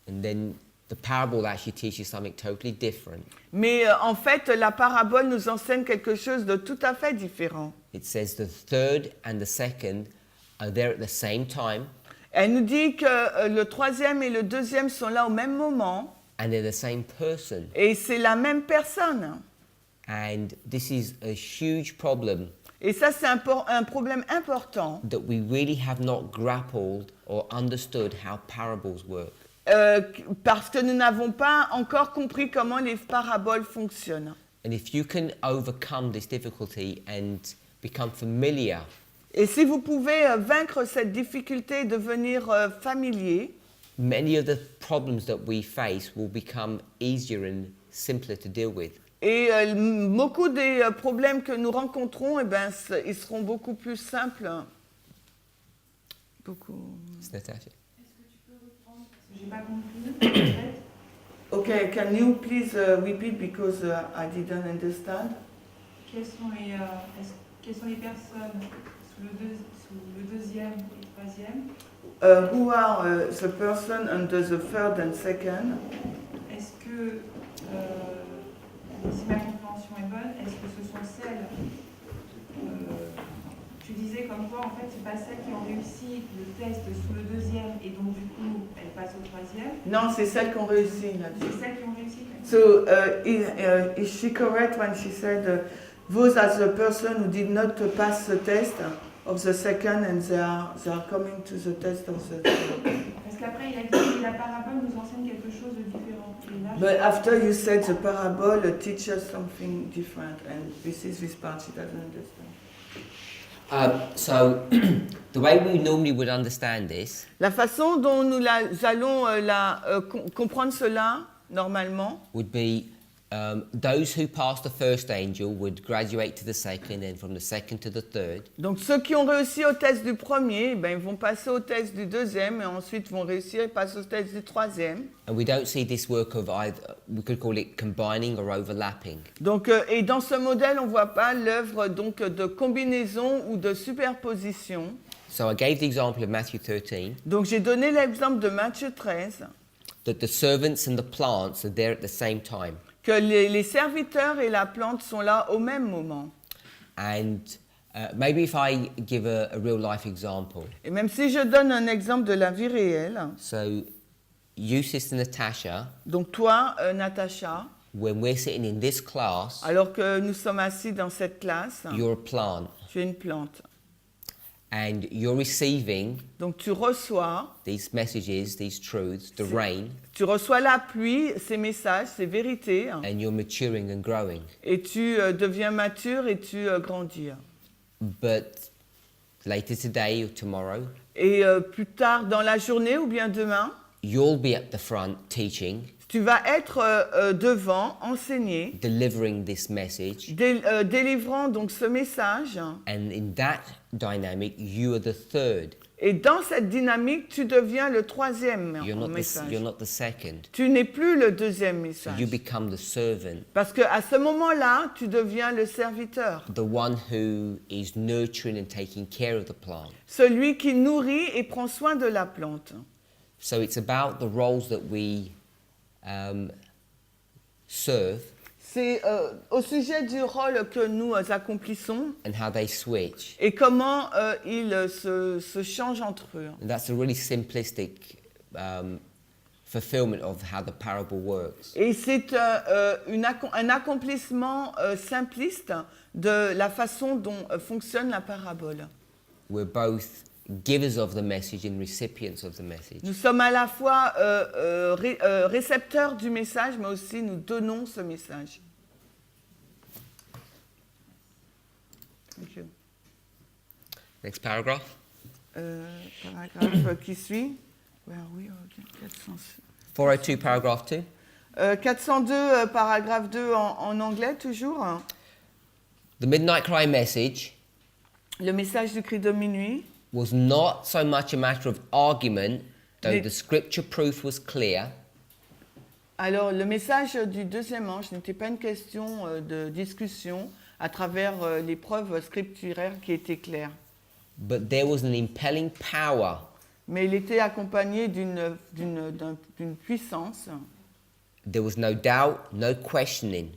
And then the parable actually teaches something totally different. Mais en fait, la parabole nous enseigne quelque chose de tout à fait différent. It says the third and the second are there at the same time Elle nous dit que le troisième et le deuxième sont là au même moment and they're the same person. et c'est la même personne. And this is a huge problem Et ça, c'est un problème important that we really have not grappled or understood how parables work. parce que nous n'avons pas encore compris comment les paraboles fonctionnent. And if you can overcome this difficulty and become familiar, Et si vous pouvez vaincre cette difficulté et devenir familier, many of the problems that we face will become easier and simpler to deal with. et beaucoup des problèmes que nous rencontrons, eh ben, ils seront beaucoup plus simples. Beaucoup. It's Natasha. J'ai pas compris, en fait. Okay, can you please repeat because I didn't understand? Quelles sont les personnes sous le deuxième et le troisième? Who are the person under the third and second? Est-ce que, si ma compréhension est bonne, est-ce que ce sont celles, tu disais comme quoi en fait, c'est pas celles qui ont réussi le test sous le deuxième et donc du coup, elles passent au troisième. Non, c'est celles qui ont réussi là. C'est celles qui ont réussi. So, is she correct when she said, those are the person who did not pass the test of the second and they are coming to the test of the third? Parce qu'après, il a dit que la parabole nous enseigne quelque chose de différent. Et là, But after you said the parable teaches something different, and this is this part she doesn't understand. So, the way we normally would understand this La façon dont nous allons comprendre cela, normalement, would be those who passed the first angel would graduate to the second, and from the second to the third. donc ceux qui ont réussi au test du premier, ben, ils vont passer au test du deuxième, et ensuite vont réussir et passer au test du troisième. And we don't see this work of either, we could call it combining or overlapping. Donc, et dans ce modèle, on ne voit pas l'œuvre donc, de combinaison ou de superposition. So I gave the example of Matthew 13, Donc j'ai donné l'exemple de Matthieu 13, that the servants and the plants are there at the same time. que les serviteurs et la plante sont là au même moment. And maybe if I give a real life example. Et même si je donne un exemple de la vie réelle, So, you, Sister Natasha, donc toi, Natacha, when we're sitting in this class, alors que nous sommes assis dans cette classe, you're a plant. tu es une plante. And you're receiving Donc tu reçois, these messages, these truths, the rain, tu reçois la pluie, ces messages, ces vérités, and you're maturing and growing. et tu deviens mature et tu grandis. But later today or tomorrow, Et plus tard dans la journée ou bien demain, you'll be at the front teaching, tu vas être devant, enseigner, delivering this message, délivrant donc ce message. and in that dynamic, you are the third. Et dans cette dynamique, tu deviens le troisième message. You're not the second. Tu n'es plus le deuxième So message. you become the servant, Parce qu'à ce moment-là, tu deviens le serviteur. the one who is nurturing and taking care of the plant. Celui qui nourrit et prend soin de la plante. So it's about the roles that we serve C'est au sujet du rôle que nous accomplissons and how they switch. et comment ils se changent entre eux. And that's a really simplistic fulfillment of how the parable works. Et c'est un accomplissement simpliste de la façon dont fonctionne la parabole. We're both givers of the message and recipients of the message. Nous sommes à la fois récepteurs du message, mais aussi nous donnons ce message. Thank you. Next paragraph. Paragraphe qui suit. Where are we? Okay, 402, paragraph 2. 402, paragraphe 2 en anglais toujours. The midnight cry message Le message du cri de minuit was not so much a matter of argument, though Mais- the scripture proof was clear, Alors, le message du deuxième ange n'était pas une question de discussion à travers les preuves scripturaires qui étaient claires. but there was an impelling power Mais il était accompagné d'une puissance There was no doubt, no questioning.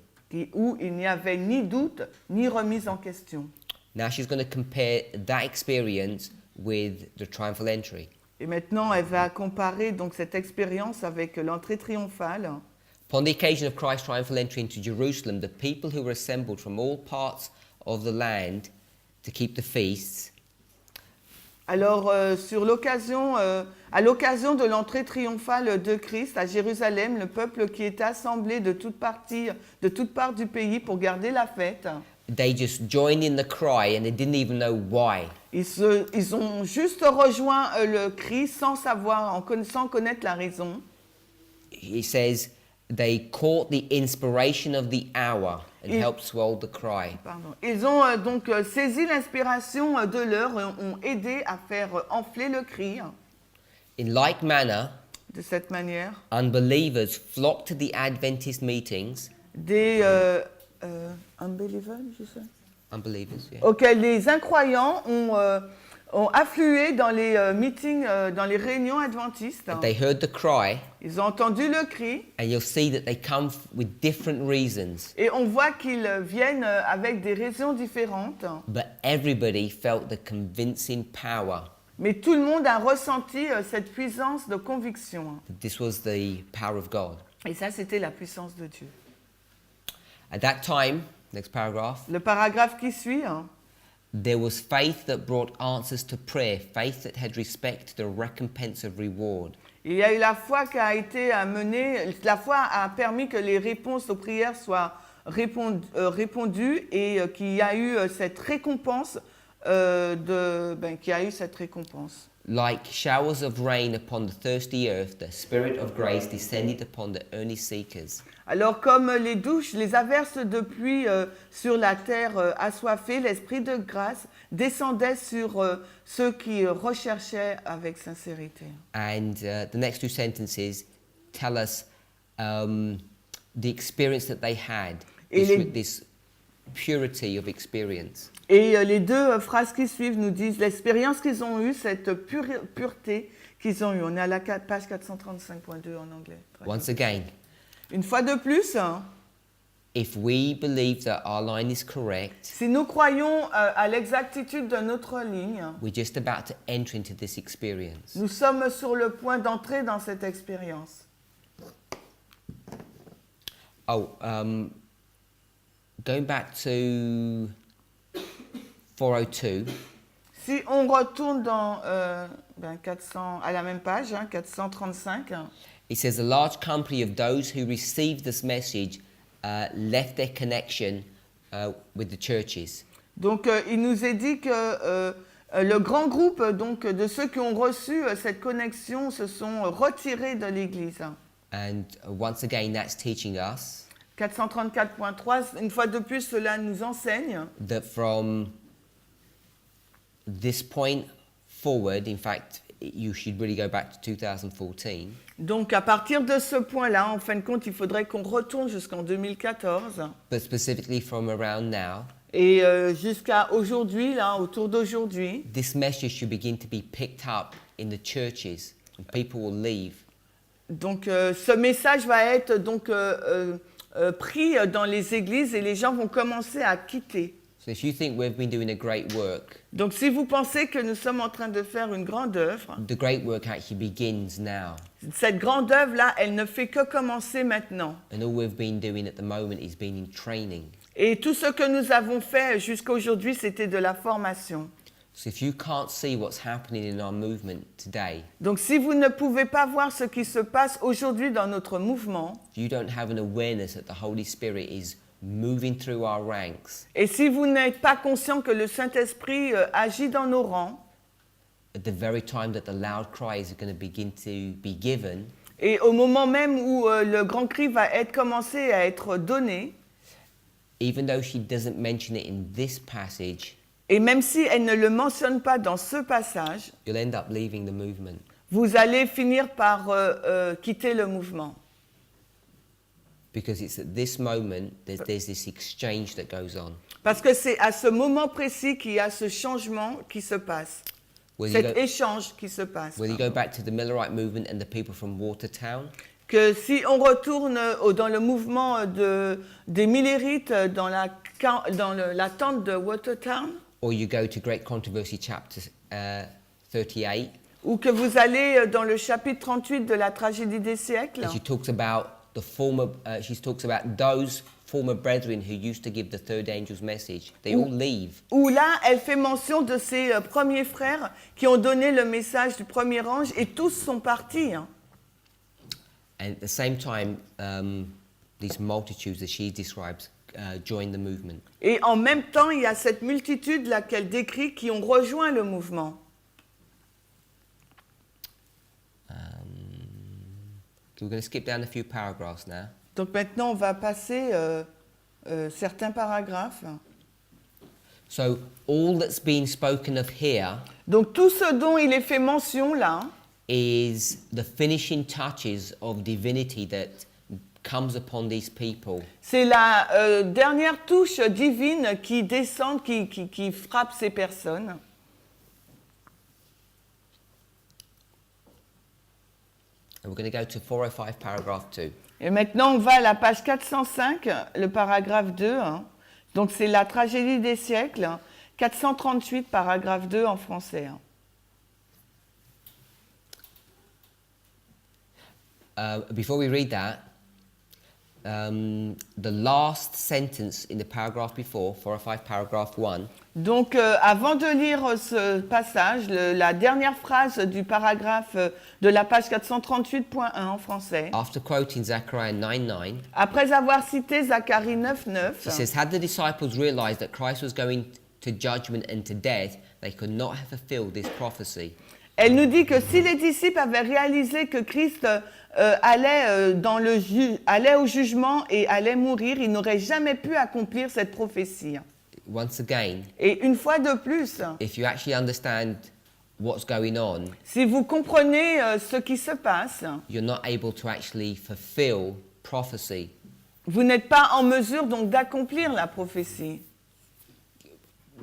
où il n'y avait ni doute ni remise en question. Now she's going to compare that experience with the triumphal entry. Et maintenant, elle va comparer donc cette expérience avec l'entrée triomphale. Upon the occasion of Christ's triumphal entry into Jerusalem, the people who were assembled from all parts of the land to keep the feasts Alors, à l'occasion de l'entrée triomphale de Christ à Jérusalem, le peuple qui était assemblé de toutes parts du pays pour garder la fête, they just joined in the cry and they didn't even know why. ils ont juste rejoint le cri sans connaître la raison. It says they caught the inspiration of the hour and helped swell the cry. Pardon. Ils ont donc saisi l'inspiration de l'heure et ont aidé à faire enfler le cri. In like manner, De cette manière, unbelievers flocked to the Adventist meetings des unbelievers, je sais. unbelievers, yeah. auxquels les incroyants ont afflué dans les meetings, dans les réunions adventistes. They heard the cry, Ils ont entendu le cri and you'll see that they come with different reasons, et on voit qu'ils viennent avec des raisons différentes. but everybody felt the convincing power Mais tout le monde a ressenti cette puissance de conviction. that this was the power of God. Et ça, c'était la puissance de Dieu. At that time, next paragraph, Le paragraphe qui suit, there was faith that brought answers to prayer, faith that had respect to the recompense of reward. il y a eu la foi qui a été menée, la foi a permis que les réponses aux prières soient répondues et qu'il y a eu cette récompense qui a eu cette récompense. Like showers of rain upon the thirsty earth, the Spirit of grace descended upon the earnest seekers. Alors comme les douches, les averses de pluie sur la terre assoiffée, l'esprit de grâce descendait sur ceux qui recherchaient avec sincérité. And the next two sentences tell us the experience that they had, Et this purity of experience. Et les deux phrases qui suivent nous disent l'expérience qu'ils ont eue, cette pureté qu'ils ont eue. On est à la page 435.2 en anglais. Once again, Une fois de plus, if we believe that our line is correct, si nous croyons à l'exactitude de notre ligne, we're just about to enter into this experience. nous sommes sur le point d'entrer dans cette expérience. Oh, going back to 402, Si on retourne dans 400, à la même page, 435, it says a large company of those who received this message left their connection with the churches. donc il nous est dit que le grand groupe donc, de ceux qui ont reçu cette connexion se sont retirés de l'Église. And once again, that's teaching us 434.3, une fois de plus, cela nous enseigne that from this point forward, in fact, you should really go back to 2014. donc à partir de ce point-là, en fin de compte, il faudrait qu'on retourne jusqu'en 2014 But specifically from around now, et jusqu'à aujourd'hui, là, autour d'aujourd'hui, this message should begin to be picked up in the churches, and people will leave. donc ce message va être donc pris dans les églises et les gens vont commencer à quitter. So if you think we've been doing a great work, Donc si vous pensez que nous sommes en train de faire une grande œuvre, the great work actually begins now. cette grande œuvre-là, elle ne fait que commencer maintenant. And all we've been doing at the moment is been in training. Et tout ce que nous avons fait jusqu'à aujourd'hui, c'était de la formation. So if you can't see what's happening in our movement today, Donc si vous ne pouvez pas voir ce qui se passe aujourd'hui dans notre mouvement, you don't have an awareness that the Holy Spirit is moving through our ranks, et si vous n'êtes pas conscient que le Saint-Esprit agit dans nos rangs, at the very time that the loud cries are going to begin to be given, et au moment même où le grand cri va commencer à être donné, even though she doesn't mention it in this passage, et même si elle ne le mentionne pas dans ce passage, you'll end up leaving the movement. vous allez finir par quitter le mouvement. Because it's at this moment that there's this exchange that goes on. Parce que c'est à ce moment précis qu'il y a ce changement qui se passe, Whether you cet go, échange qui se passe. whether you go back to the Millerite movement and the people from Watertown, Que si on retourne dans le mouvement des Millérites dans la tente de Watertown, or you go to Great Controversy chapter 38, ou que vous allez dans le chapitre 38 de la tragédie des siècles, and she talks about the former, she talks about those former brethren who used to give the third angel's message. They all leave. où là, elle fait mention de ses premiers frères qui ont donné le message du premier ange et tous sont partis. And at the same time, these multitudes that she describes join the movement. Et en même temps, il y a cette multitude-là qu'elle décrit qui ont rejoint le mouvement. We're going to skip down a few paragraphs now. Donc maintenant, on va passer certains paragraphes. So all that's been spoken of here Donc tout ce dont il est fait mention là, is the finishing touches of divinity that comes upon these people. C'est la dernière touche divine qui descend, qui frappe ces personnes. And we're going to go to 405, paragraph 2. Et maintenant, on va à la page 405, le paragraphe 2. Hein. Donc, c'est la tragédie des siècles, hein. 438, paragraphe 2 en français. Hein. Before we read that, the last sentence in the paragraph before, 405, paragraph 1, Donc, avant de lire ce passage, la dernière phrase du paragraphe de la page 438.1 en français, after quoting Zechariah 9:9, après avoir cité Zacharie 9:9, he says, had the disciples realized that Christ was going to judgment and to death, they could not have fulfilled this prophecy. elle nous dit que si les disciples avaient réalisé que Christ allait au jugement et allait mourir, ils n'auraient jamais pu accomplir cette prophétie. Once again, Et une fois de plus, if you actually understand what's going on, si vous comprenez ce qui se passe, you're not able to actually fulfill prophecy. vous n'êtes pas en mesure donc d'accomplir la prophétie.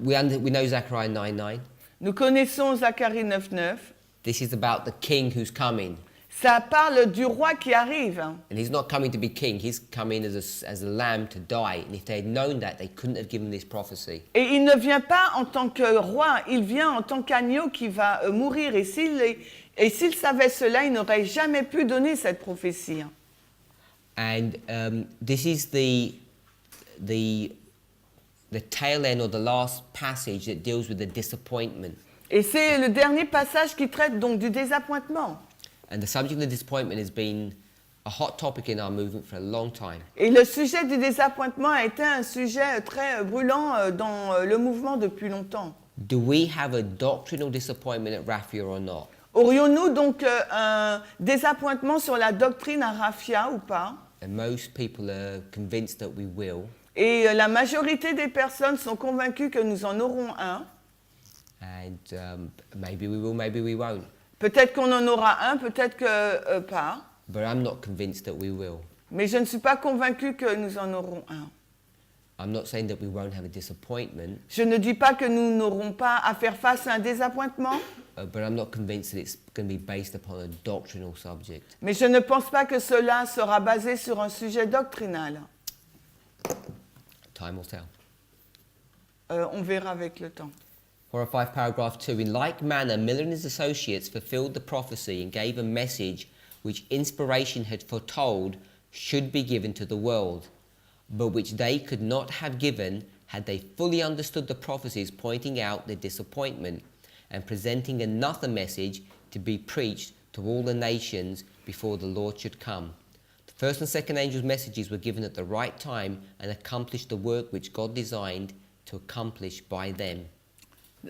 We know Zechariah 9:9. Nous connaissons Zacharie 9:9. This is about the king who's coming. Ça parle du roi qui arrive. And he's not coming to be king, he's coming as a lamb to die. And if they had known that, they couldn't have given this prophecy. Et il ne vient pas en tant que roi, il vient en tant qu'agneau qui va mourir. Et s'il savait cela, il n'aurait jamais pu donner cette prophétie. And this is the tail end or the last passage that deals with the disappointment. Et c'est le dernier passage qui traite donc du désappointement. And the subject of disappointment has been a hot topic in our movement for a long time. Et le sujet du désappointement a été un sujet très brûlant dans le mouvement depuis longtemps. Do we have a doctrinal disappointment at Raffia or not? Aurions-nous donc un désappointement sur la doctrine à Raffia ou pas? And most people are convinced that we will. Et la majorité des personnes sont convaincues que nous en aurons un. And maybe we will, maybe we won't. Peut-être qu'on en aura un, peut-être que pas. But I'm not convinced that we will. Mais je ne suis pas convaincue que nous en aurons un. I'm not saying that we won't have a disappointment, Je ne dis pas que nous n'aurons pas à faire face à un désappointement, but I'm not convinced that it's going to be based upon a doctrinal subject. mais je ne pense pas que cela sera basé sur un sujet doctrinal. Time will tell. On verra avec le temps. 405, paragraph 2. In like manner, Miller and his associates fulfilled the prophecy and gave a message which inspiration had foretold should be given to the world, but which they could not have given had they fully understood the prophecies, pointing out their disappointment and presenting another message to be preached to all the nations before the Lord should come. The first and second angels' messages were given at the right time and accomplished the work which God designed to accomplish by them.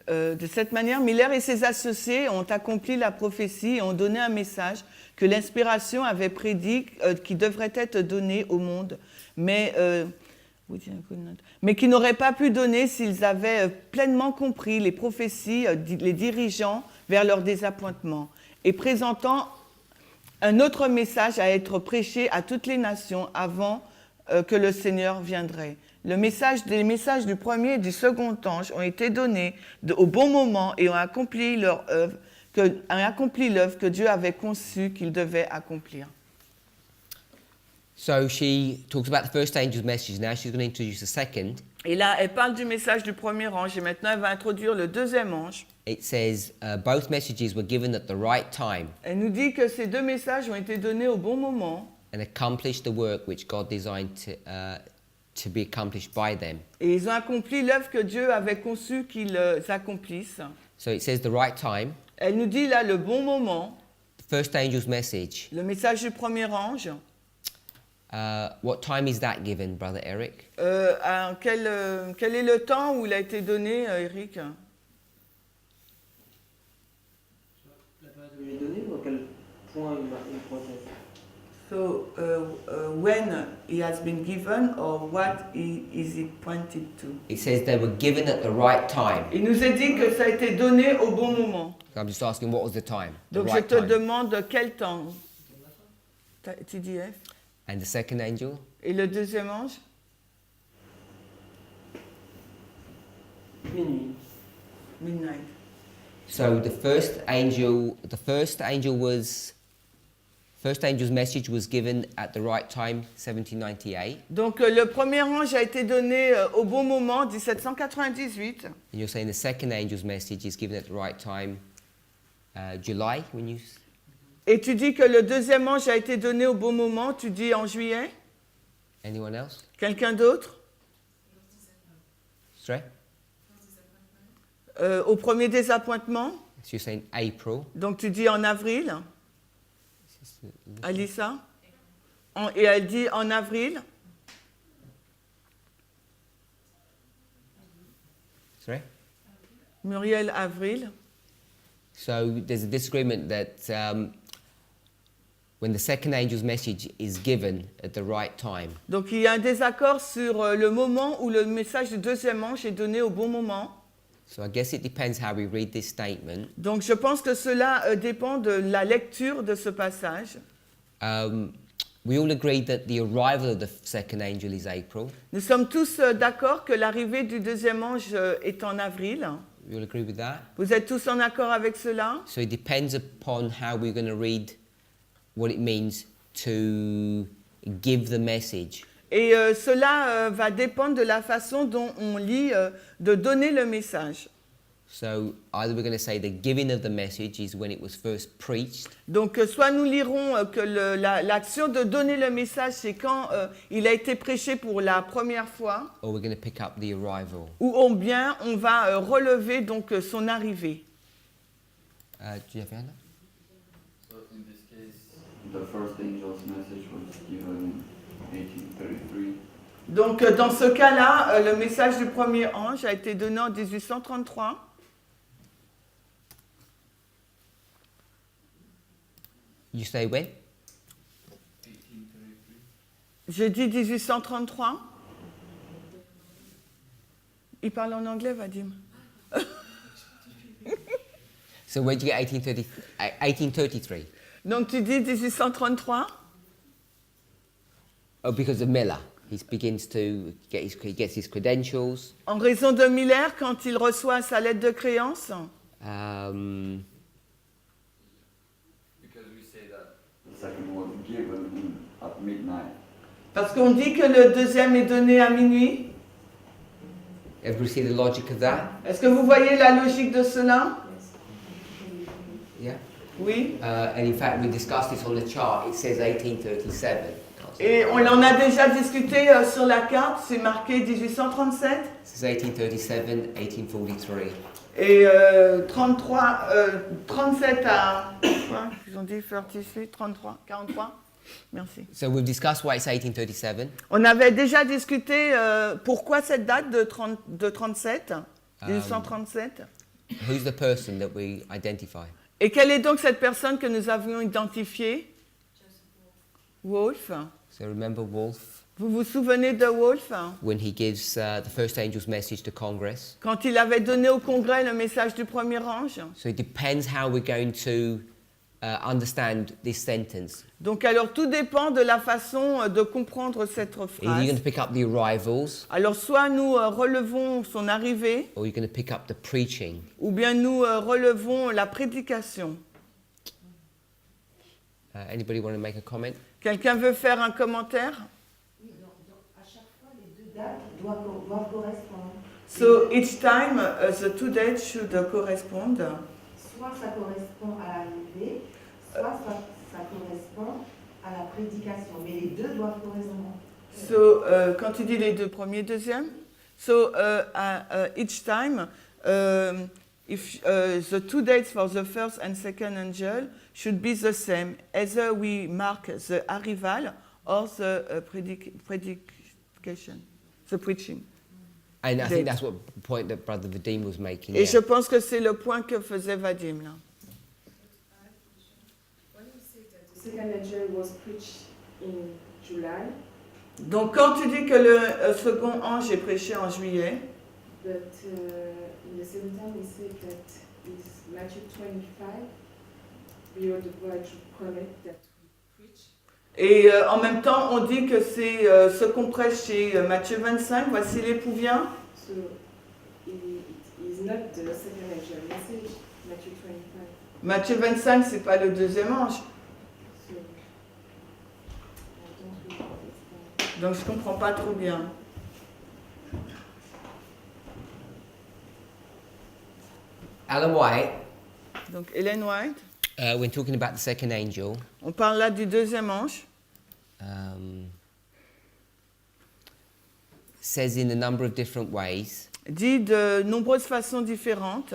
De cette manière, Miller et ses associés ont accompli la prophétie et ont donné un message que l'inspiration avait prédit qui devrait être donné au monde, mais qui n'auraient pas pu donner s'ils avaient pleinement compris les prophéties, les dirigeant vers leur désappointement, et présentant un autre message à être prêché à toutes les nations avant que le Seigneur viendrait. Les messages du premier et du second ange ont été donnés au bon moment et ont accompli l'œuvre que Dieu avait conçue qu'ils devaient accomplir. So she talks about the first angel's message. Now she's going to introduce the second. Et là, elle parle du message du premier ange et maintenant elle va introduire le deuxième ange. It says both messages were given at the right time Elle nous dit que ces deux messages ont été donnés au bon moment and accomplished the work which God designed to be accomplished by them. et ils ont accompli l'œuvre que Dieu avait conçue qu'ils accomplissent. So it says the right time. Elle nous dit là le bon moment, The first angel's message. le message du premier ange. What time is that given, Brother Eric? Quel est le temps où il a été donné, Eric? La période où il est donné ou à quel point il procède? So, when he has been given or what is it pointed to? It says they were given at the right time. Il nous est dit que ça a été donné au bon moment. So I'm just asking what was the time? The Donc right je te time. demande quel temps? TDF? And the second angel? Et le deuxième ange? Minuit. Midnight. So the first angel's message was given at the right time, 1798. Donc le premier ange a été donné au bon moment, 1798. And you're saying the second angel's message is given at the right time, July, when you... Et tu dis que le deuxième ange a été donné au bon moment, tu dis en juillet? Anyone else? Quelqu'un d'autre? Sorry? Au premier désappointement? So you're saying April. Donc tu dis en avril? Alissa? Et elle dit en avril? Sorry? Muriel, avril. So there's a disagreement that when the second angel's message is given at the right time. Donc il y a un désaccord sur le moment où le message du deuxième ange est donné au bon moment. So I guess it depends how we read this statement. Donc je pense que cela dépend de la lecture de ce passage. We all agree that the arrival of the second angel is April. Nous sommes tous d'accord que l'arrivée du deuxième ange est en avril. We all agree with that. Vous êtes tous en accord avec cela? So it depends upon how we're going to read what it means to give the message. Et cela va dépendre de la façon dont on lit, de donner le message. So either we're going to say the giving of the message is when it was first preached, Donc soit nous lirons que l'action de donner le message, c'est quand il a été prêché pour la première fois, or we're going to pick up the arrival. ou bien on va relever donc son arrivée. Do you have your hand up? So in this case, the first angel's message was given in 1833. Donc dans ce cas-là, le message du premier ange a été donné en 1833. You say when? 1833. Je dis 1833. Il parle en anglais, Vadim. So where do you get 1833? Donc tu dis 1833. Oh, because of Miller. He begins to get he gets his credentials. En raison de Miller, quand il reçoit sa lettre de créance. Because we say that the second was given at midnight. Parce qu'on dit que le deuxième est donné à minuit. Everybody see the logic of that? Est-ce que vous voyez la logique de cela? Yeah. Oui. And in fact, we discussed this on the chart. It says 1837. Et on en a déjà discuté sur la carte, c'est marqué 1837. It says 1837, 1843. Et 37 à... Quoi? Ils ont dit 38, 33, 43. Merci. So we've discussed why it's 1837. On avait déjà discuté pourquoi cette date de 37, 1837. Who's the person that we identify? Et quelle est donc cette personne que nous avions identifiée? Wolf. So remember Wolf, Vous vous souvenez de Wolf? when he gives the first angel's message to Congress. Quand il avait donné au Congrès le message du premier ange. So it depends how we're going to understand this sentence. Donc alors tout dépend de la façon de comprendre cette Either you're going phrase. to pick up the arrivals, Alors soit nous relevons son arrivée, or you're going to pick up the preaching. ou bien nous relevons la prédication. Anybody want to make a comment? Quelqu'un veut faire un commentaire? Oui, à chaque fois, les deux dates doivent correspondre. So each time the two dates should correspond. Soit ça correspond à l'arrivée, soit ça correspond à la prédication. Mais les deux doivent correspondre. So quand tu dis les deux premiers, deuxième. So each time, if the two dates for the first and second angel should be the same, either we mark the arrival or the predication, the preaching. And I Dates. think that's what point that Brother Vadim was making. Et Yeah. je pense que c'est le point que faisait Vadim là. When you say that the second angel was preached in July, Donc quand tu dis que le second ange est prêché en juillet, but in the same time we say that it's Matthew 25, we are the bride to connect that we preach. Et en même temps, on dit que c'est ce qu'on prêche chez Matthieu 25, voici l'époux vient. So it is not the second angel message, Matthew 25. Matthieu 25, c'est pas le deuxième ange. So I don't really understand. Donc je comprends pas trop bien. Alan White, Donc Ellen White, when talking about the second angel, on parle là du deuxième ange. Says in a number of different ways, Dit de nombreuses façons différentes.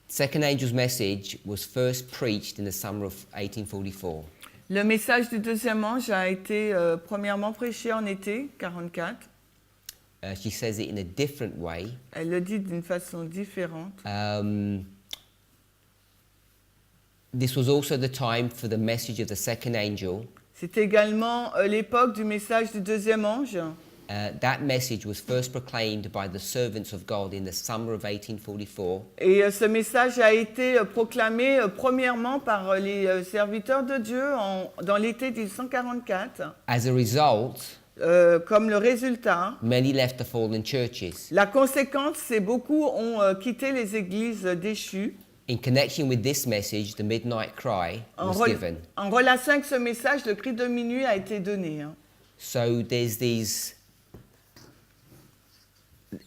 second angel's message was first preached in the summer of 1844. Le message du deuxième ange a été premièrement prêché en été 44. She says it in a different way. Elle le dit d'une façon différente. This was also the time for the message of the second angel. C'est également l'époque du message du deuxième ange. That message was first proclaimed by the servants of God in the summer of 1844. Et ce message a été proclamé premièrement par les serviteurs de Dieu dans l'été 1844. As a result, Comme le résultat, many left the fallen churches. la conséquence, c'est beaucoup ont quitté les églises déchues. In connection with this message, the midnight cry was given. En relation avec ce message, le cri de minuit a été donné. Hein. So there's these.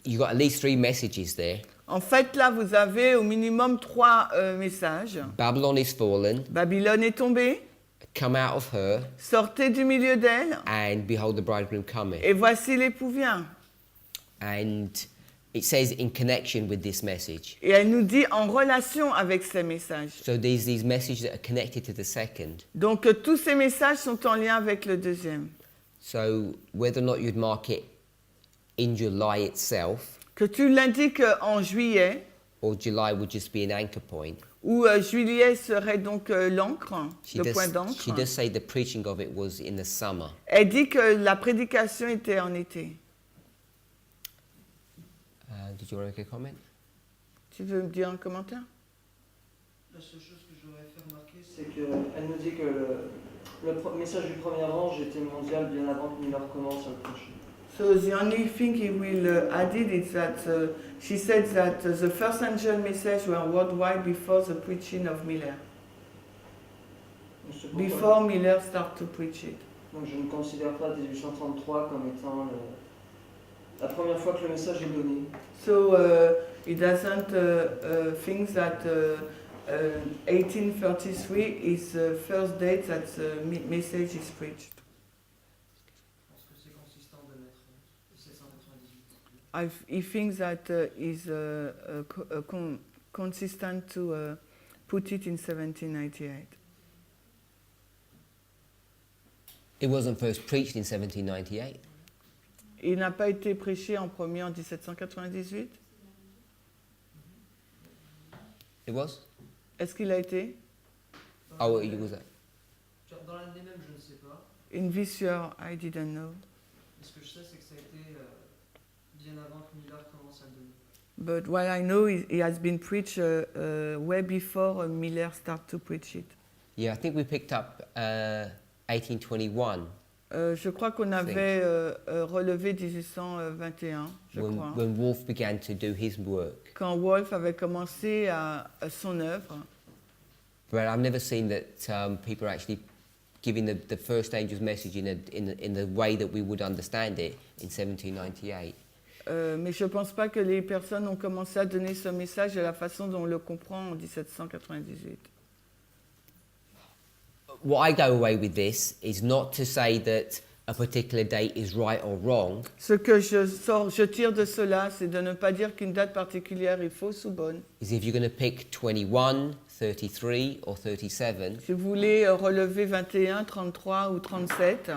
You got at least 3 messages there. En fait, là, vous avez au minimum 3 messages. Babylon is fallen. Babylone est tombée, Come out of her, sortez du milieu d'elle, and behold the bridegroom coming. et voici l'époux vient. And it says in connection with this message. Et elle nous dit en relation avec ces messages. So there's these messages that are connected to the second. Donc, tous ces messages sont en lien avec le deuxième. So whether or not you'd mark it in July itself, Que tu l'indiques en juillet, or July would just be an anchor point. où juillet serait donc l'encre, le point She d'encre. does say the preaching of it was in the summer. Elle dit que la prédication était en été. Did you want to make a comment? Tu veux me dire un commentaire? La seule chose que j'aurais fait remarquer, c'est qu'elle nous dit que le message du premier ange était mondial bien avant que Miller commence à le prêcher. So the only thing he will add it is that she said that the first angel message were worldwide before the preaching of Miller. Donc, c'est pourquoi- Before Miller started to preach it. Donc je ne considère pas 1833 comme étant la première fois que le message est donné. So he doesn't think that 1833 is the first date that the message is preached. Je pense que c'est consistant de mettre 1798. He thinks that is consistent to put it in 1798. It wasn't first preached in 1798. Il n'a pas été prêché en premier en 1798. It was? Est-ce qu'il a été? Oh, it was that. Dans l'année même, je ne sais pas. In this year, I didn't know. Mais ce que je sais, c'est que ça a été bien avant que Miller commence à le donner. But what I know is it has been preached way before Miller started to preach it. Yeah, I think we picked up 1821 Je crois qu'on avait relevé 1821, je crois, when Wolfe began to do his work. quand Wolfe avait commencé à son œuvre. But I've never seen that people are actually giving the first angel's message in the way that we would understand it in 1798. Mais je ne pense pas que les personnes ont commencé à donner ce message de la façon dont on le comprend en 1798. What I go away with this is not to say that a particular date is right or wrong, Ce que je tire de cela, c'est de ne pas dire qu'une date particulière est fausse ou bonne. is if you're going to pick 21, 33 or 37, Si vous voulez relever 21, 33 ou 37,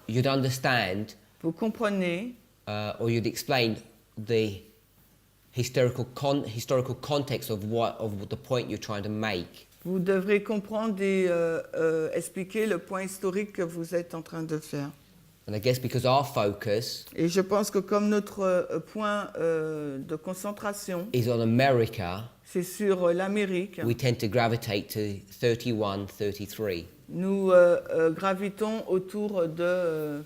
you'd understand vous comprenez or you'd explain the historical context of the point you're trying to make. Vous devrez comprendre et expliquer le point historique que vous êtes en train de faire. And I guess because our focus Et je pense que comme notre point de concentration, is on America, c'est sur l'Amérique, we tend to gravitate to 31, 33. nous gravitons autour de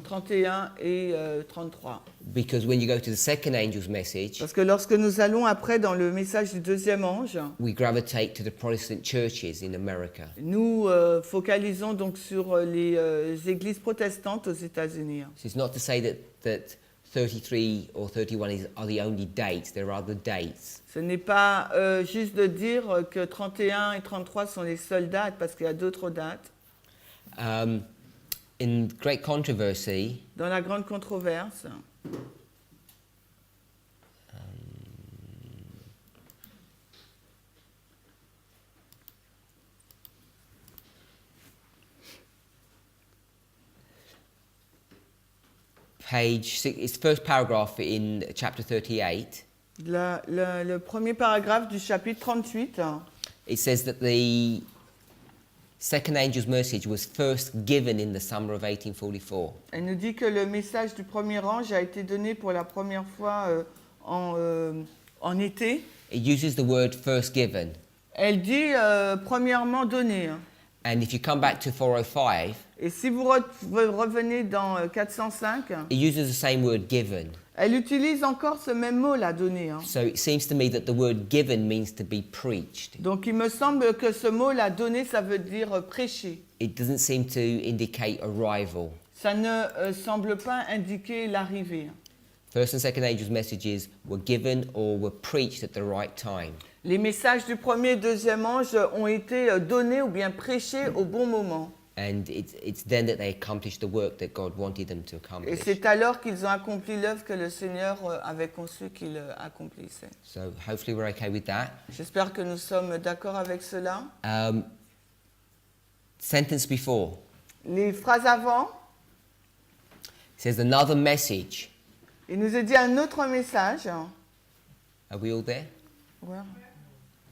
31 et 33. Because when you go to the second angel's message, Parce que lorsque nous allons après dans le message du deuxième ange, we gravitate to the Protestant churches in America. nous focalisons donc sur les églises protestantes aux États-Unis. So it's not to say that 33 or 31 are the only dates. There are other dates. Ce n'est pas juste de dire que 31 et 33 sont les seules dates, parce qu'il y a d'autres dates. In Great Controversy, Dans la grande controverse, page 6, it's the first paragraph in chapter 38. le premier paragraphe du chapitre 38, It says that the second angel's message was first given in the summer of 1844. elle nous dit que le message du premier ange a été donné pour la première fois en été. It uses the word first given. Elle dit premièrement donné. And if you come back to 405, Et si vous revenez dans 405, it uses the same word given. elle utilise encore ce même mot, la donné. So it seems to me that the word given means to be preached. Donc il me semble que ce mot, la donné, ça veut dire prêcher. It doesn't seem to indicate arrival. Ça ne semble pas indiquer l'arrivée. First and second angel's messages were given or were preached at the right time. Les messages du premier et deuxième ange ont été donnés ou bien prêchés au bon moment. And it's then that they accomplished the work that God wanted them to Et accomplish. c'est alors qu'ils ont accompli l'œuvre que le Seigneur avait conçu qu'ils accomplissaient. So hopefully we're okay with that. J'espère que nous sommes d'accord avec cela. Sentence before Les phrases avant, says another message. il nous est dit un autre message. Are we all there? Where?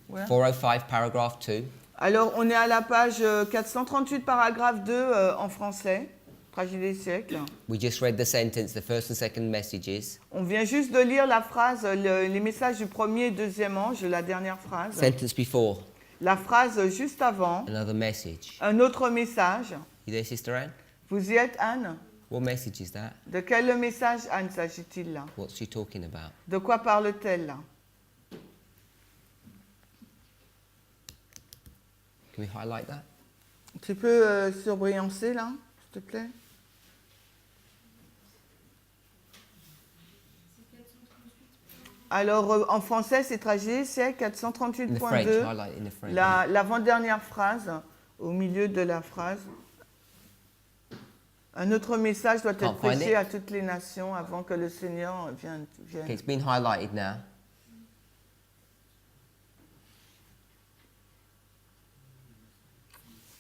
Where? 405 paragraph 2. Alors, on est à la page 438, paragraphe 2 en français, Tragédie des siècles. We just read the sentence, the first and second messages. On vient juste de lire la phrase, les messages du premier et deuxième ange, la dernière phrase. Sentence before, La phrase juste avant, another message. un autre message. You there, Sister Anne? Vous y êtes, Anne? What message is that? De quel message, Anne, s'agit-il là? What's she talking about? De quoi parle-t-elle là? Can we highlight that? Tu peux surbriller là, s'il te plaît? Alors, en français, c'est Tragédie, c'est In the French, 438.2, highlight in the French. l'avant-dernière phrase, au milieu de la phrase. Un autre message doit être Can't find prêché it. à toutes les nations avant que le Seigneur vienne. Okay, it's been highlighted now.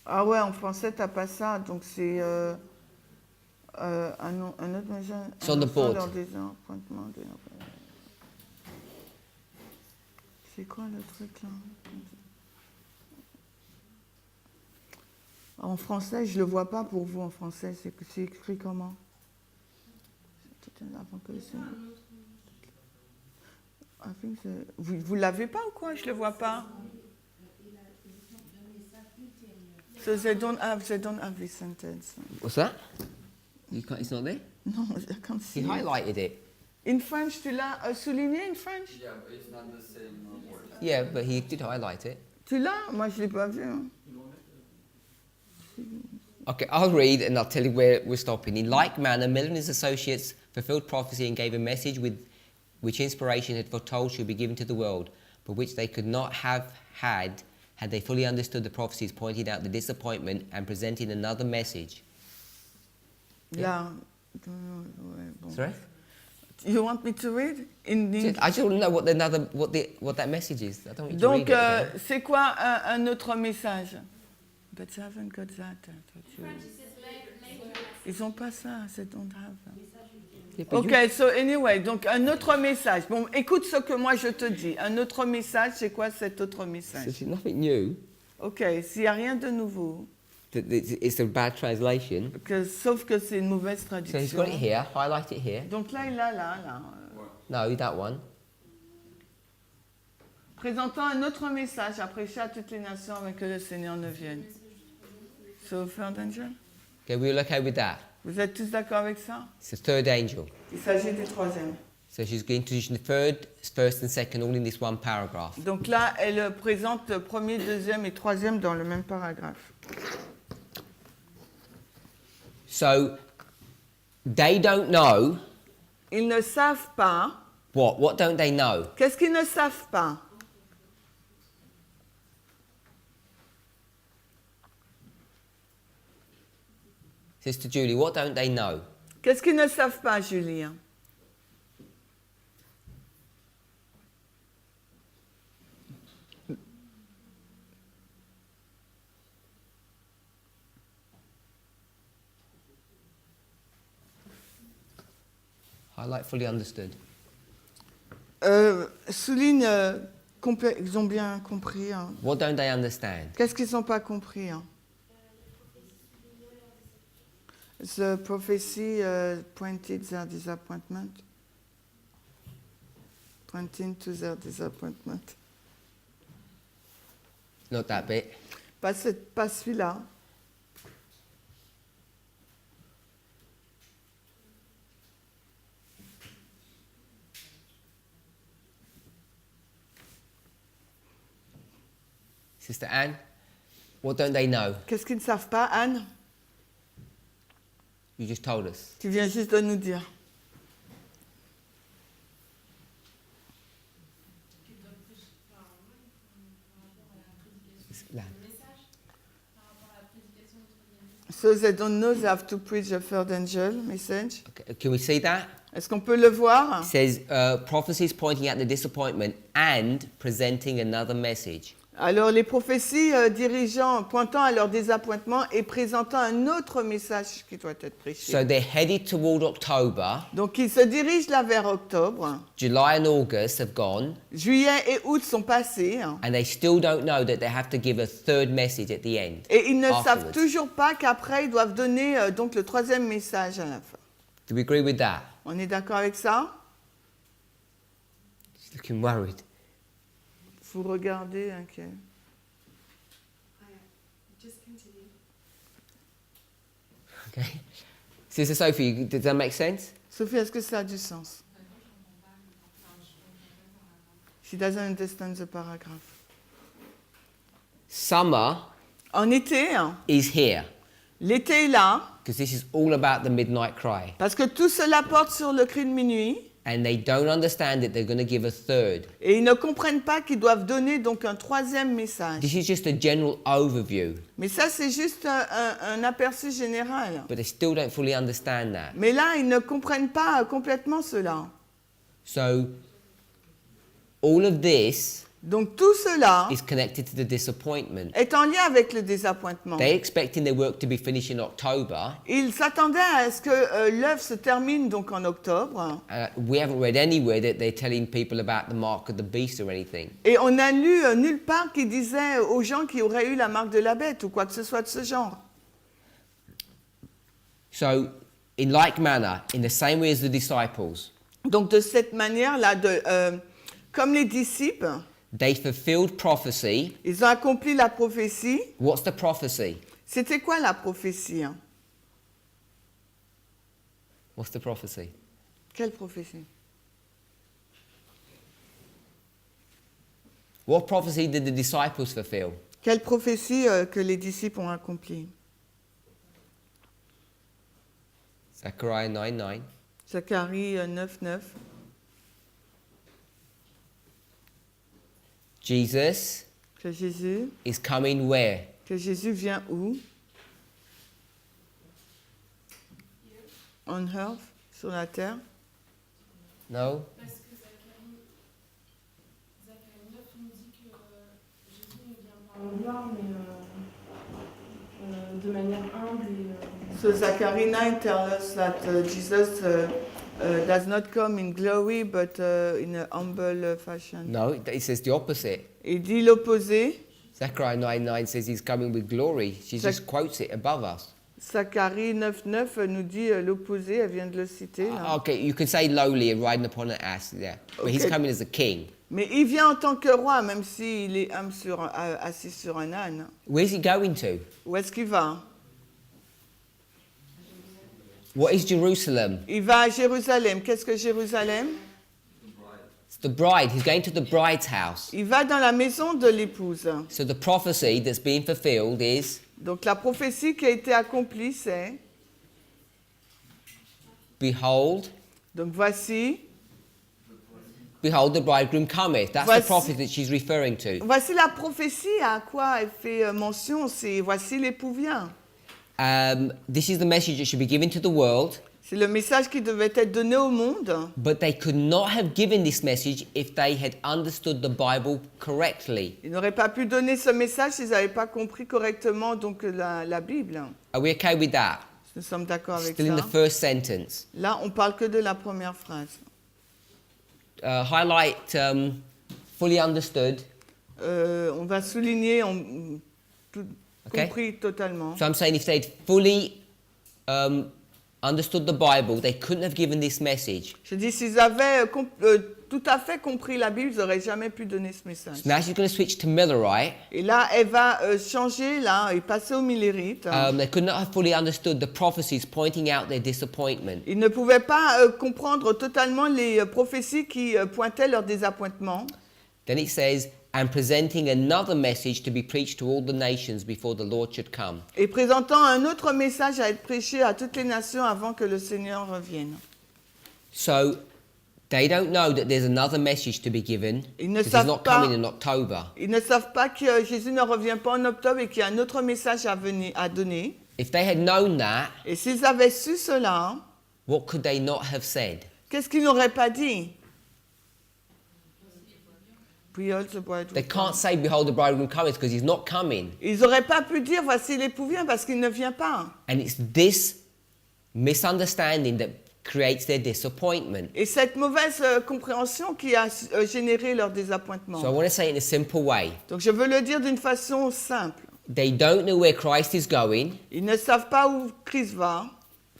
Ah ouais, en français, t'as pas ça, donc c'est un autre message. It's on the board. C'est quoi le truc là? En français, je le vois pas pour vous en français, c'est écrit comment? Avant que le Seigneur- I think vous l'avez pas ou quoi? Je le vois pas. So they don't have this sentence. What's that? You can't, it's not there? Non, I can't see. He highlighted it. In French, tu l'as souligné in French? Yeah, but it's not the same word. Yeah, but he did highlight it. Tu l'as? Moi, je l'ai pas vu. Hein. Okay, I'll read and I'll tell you where we're stopping. In like manner, Miller and his associates fulfilled prophecy and gave a message with which inspiration had foretold should be given to the world, but which they could not have had they fully understood the prophecies, pointed out the disappointment and presenting another message. Là. Ouais, bon. Sorry? You want me to read? In I just want to know what that message is. I don't want you to Donc, read it. c'est quoi un autre message? But I haven't got that. Ils n'ont pas ça, they don't have. Yeah, but Ok, so anyway, donc un autre message. Bon, écoute ce que moi je te dis. Un autre message, c'est quoi cet autre so message? it's nothing new. Ok, s'il n'y a rien de nouveau, It's a bad translation. sauf que c'est une mauvaise So traduction. he's got it here. Highlight it here. Donc là, il a là. No, that one. Présentant un autre message à prêcher à toutes les nations avant que le Seigneur ne vienne. So, third angel? Okay, we're okay with that. Vous êtes tous d'accord avec ça? It's the third angel. Il s'agit du troisième. So she's going to introduce the third, first and second all in this one paragraph. Donc là, elle présente le premier, deuxième et troisième dans le même paragraphe. So they don't know Ils ne savent pas. what? What don't they know? Qu'est-ce qu'ils ne savent pas? Sister Julie, what don't they know? Qu'est-ce qu'ils ne savent pas, Julien? Highlight fully understood. Souligne, ils ont bien compris. Hein. What don't they understand? Qu'est-ce qu'ils n'ont pas compris? Hein? The prophecy pointed their disappointment. Pointing to their disappointment. Not that bit. Pas celui-là. Sister Anne, what don't they know? Qu'est-ce qu'ils ne savent pas, Anne? You just told us. Tu viens juste de nous dire. So they don't know they have to preach the third angel message. Okay, can we see that? Est-ce qu'on peut le voir? It says prophecies pointing at the disappointment and presenting another message. Alors, les prophéties pointant à leur désappointement et présentant un autre message qui doit être prêché. So they're headed toward October. Donc, ils se dirigent là vers octobre. July and August have gone, Juillet et août sont passés. and they still don't know that they have to give a third message at the end. Et ils ne savent Afterwards. toujours pas qu'après, ils doivent donner donc le troisième message à la fin. Do we agree with that? On est d'accord avec ça? She's looking worried. Vous regardez inquiet. Okay. Sister Sophie, does that make sense? Sophie, est-ce que ça a du sens? She doesn't understand the paragraph. Summer En été, hein, is here, l'été est là, because this is all about the midnight cry. parce que tout cela porte sur le cri de minuit, And they don't understand that they're going to give a third. et ils ne comprennent pas qu'ils doivent donner donc un troisième message. This is just a general overview, Mais ça, c'est juste un aperçu général. but they still don't fully understand that. Mais là, ils ne comprennent pas complètement cela. So all of this Donc tout cela is connected to the disappointment. est en lien avec le désappointement. They're expecting their work to be finished in October. Ils s'attendaient à ce que l'œuvre se termine donc en octobre. We haven't read anywhere that they're telling people about the mark of the beast or anything. Et on n'a lu nulle part qui disait aux gens qui auraient eu la marque de la bête ou quoi que ce soit de ce genre. So, in like manner, in the same way as the disciples, Donc de cette manière-là, comme les disciples, they fulfilled prophecy. ils ont accompli la prophétie. What's the prophecy? C'était quoi la prophétie? Hein? What's the prophecy? Quelle prophétie? What prophecy did the disciples fulfill? Quelle prophétie que les disciples ont accomplie? Zechariah 9:9. Zacharie 9:9. Jesus Que Jésus, is coming where? que Jésus vient où? On earth, sur la terre. No? Parce que Zacharie 9 nous dit que Jésus ne vient pas en gloire, mais de manière humble et... So Zachary 9 tells us that Jesus does not come in glory, but in a humble fashion. No, it says the opposite. Il dit l'opposé. Zechariah 9:9 says he's coming with glory. She just quotes it above us. Zacharie 9:9 nous dit l'opposé, elle vient de le citer. Là. Okay, you can say lowly and riding upon an ass, yeah. But he's Okay. coming as a king. Mais il vient en tant que roi, même s'il est assis sur un âne. Where's he going to? Où est-ce qu'il va? What is Jerusalem? Il va à Jérusalem. Qu'est-ce que Jérusalem? It's the bride. He's going to the bride's house. Il va dans la maison de l'épouse. So the prophecy that's being fulfilled is, Donc la prophétie qui a été accomplie, c'est... behold, Donc voici behold, the bridegroom cometh. That's Voici- the prophet that she's referring to. la prophétie à quoi elle fait mention, c'est voici l'époux vient. This is the message that should be given to the world, C'est le message qui devait être donné au monde. but they could not have given this message if they had understood the Bible correctly. Ils n'auraient pas pu donner ce message s'ils n'avaient pas compris correctement donc la Bible. Are we okay with that? Nous sommes d'accord avec Still in the ça. first sentence. Là, on parle que de la première phrase. Highlight fully understood. On va souligner tout, Okay. compris totalement. So I'm saying if they'd fully understood the Bible, they couldn't have given this message. Je dis, s'ils avaient tout à fait compris la Bible, ils n'auraient jamais pu donner ce message. So now she's going to switch to Millerite. Et là, elle va changer là et passer au millérite. They could not have fully understood the prophecies pointing out their disappointment. Ils ne pouvaient pas comprendre totalement les prophéties qui pointaient leur désappointement. Then it says, and presenting another message to be preached to all the nations before the Lord should come. Et présentant un autre message à être prêché à toutes les nations avant que le Seigneur revienne. So they don't know that there's another message to be given Ils ne because he's savent not pas. coming in October. Ils ne savent pas que Jésus ne revient pas en octobre et qu'il y a un autre message à donner. If they had known that, Et s'ils avaient su cela, what could they not have said? qu'est-ce qu'ils n'auraient pas dit? They can't say, behold, the bridegroom cometh, because he's not coming. Ils n'auraient pas pu dire voici l'époux vient parce qu'il ne vient pas. And it's this misunderstanding that creates their disappointment. Et cette mauvaise compréhension qui a généré leur désappointement. So I want to say it in a simple way. Donc je veux le dire d'une façon simple. They don't know where Christ is going, Ils ne savent pas où Christ va.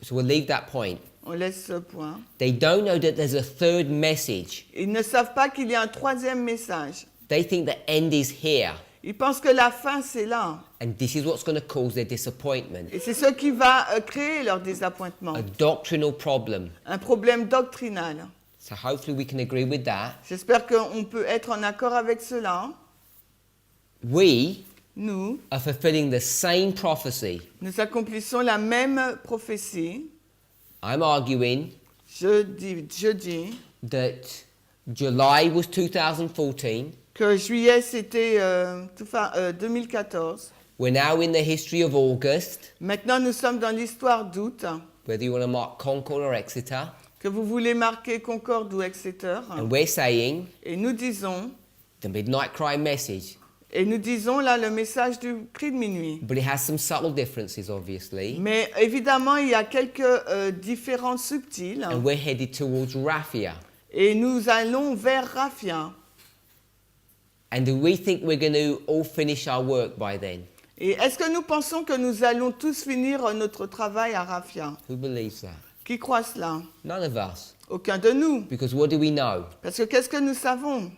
so we'll leave that point. On laisse ce point. They don't know that there's a third message. Ils ne savent pas qu'il y a un troisième message. They think the end is here, Ils pensent que la fin c'est là. and this is what's going to cause their disappointment. Et c'est ce qui va créer leur désappointement. A doctrinal problem. Un problème doctrinal. So hopefully we can agree with that. J'espère qu'on peut être en accord avec cela. We Nous, are fulfilling the same prophecy. nous accomplissons la même prophétie. I'm arguing Je dis that July was 2014. que juillet c'était 2014. We're now in the history of August, Maintenant nous sommes dans l'histoire d'août. whether you want to mark Concord or Exeter. Que vous voulez marquer Concorde ou Exeter. And we're saying Et nous disons, the midnight cry message. là le message du cri de minuit. But it has some subtle differences, obviously. Mais évidemment, il y a quelques différences subtiles. And we're headed towards Raphia. Et nous allons vers Raphia. And do we think we're going to all finish our work by then? Et est-ce que nous pensons que nous allons tous finir notre travail à Raphia? Who believes that? Qui croit cela? None of us. Aucun de nous. Because what do we know? Parce que qu'est-ce que nous savons?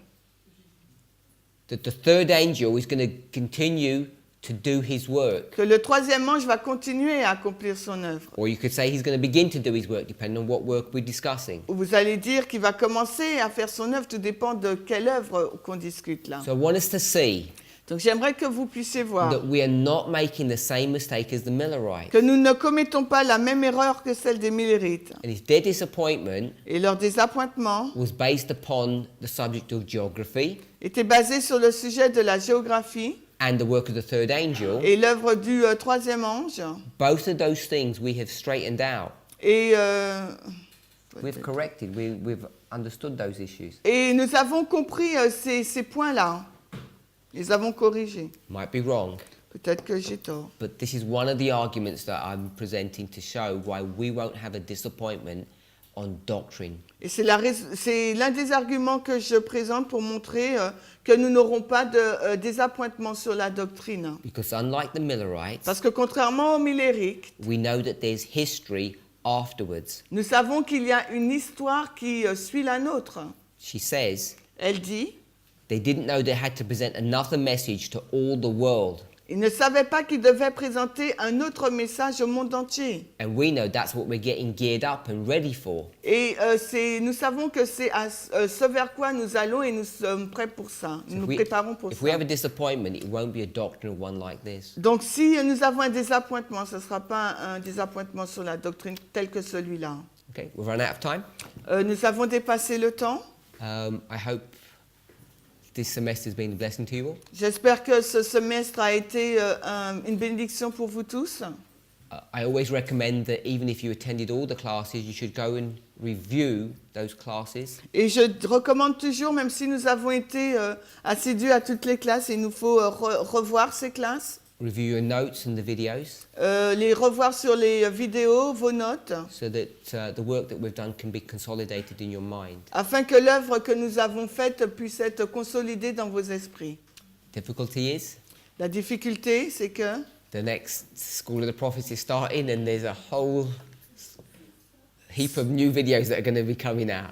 That the third angel is going to continue to do his work. Que le troisième ange va continuer à accomplir son œuvre. Or you could say he's going to begin to do his work, depending on what work we're discussing. Ou vous allez dire qu'il va commencer à faire son œuvre, tout dépend de quelle œuvre qu'on discute là. So I want us to see Donc j'aimerais que vous puissiez voir that we are not making the same mistake as the Millerites. que nous ne commettons pas la même erreur que celle des Millérites. And if their disappointment Et leur désappointement was based upon the subject of geography était basé sur le sujet de la géographie and the work of the third angel, et l'œuvre du troisième ange. both of those things we have straightened out. Et, We've corrected, we've understood those issues. et nous avons compris ces points-là. Les avons corrigés. Might be wrong, Peut-être que j'ai tort. but this is one of the arguments that I'm presenting to show why we won't have a disappointment on doctrine. Et c'est l'un des arguments que je présente pour montrer que nous n'aurons pas de désappointement sur la doctrine. Because unlike the Millerites, Parce que contrairement aux Millérites, we know that there's history afterwards. nous savons qu'il y a une histoire qui suit la nôtre. She says Elle dit, they didn't know they had to present another message to all the world. Il ne savait pas qu'il devait présenter un autre message au monde entier. And we know that's what we're getting geared up and ready for. Et nous savons que c'est ce vers quoi nous allons et nous sommes prêts pour ça. Nous nous préparons pour If we have ça. a disappointment, it won't be a doctrinal one like this. Donc si nous avons un désappointement, ce ne sera pas un désappointement sur la doctrine tel que celui-là. Okay, we've run out of time. Nous avons dépassé le temps. I hope this semester has been a blessing to you all. J'espère que ce semestre a été une bénédiction pour vous tous. I always recommend that even if you attended all the classes, you should go and review those classes. Et je recommande toujours, même si nous avons été assidus à toutes les classes, il nous faut revoir ces classes, Review your notes and the videos les revoir sur les vidéos, vos notes, so that the work that we've done can be consolidated in your mind. afin que l'œuvre que nous avons faite puisse être consolidée dans vos esprits. Difficulty is La difficulté, c'est que the next School of the Prophets is starting and there's a whole heap of new videos that are going to be coming out.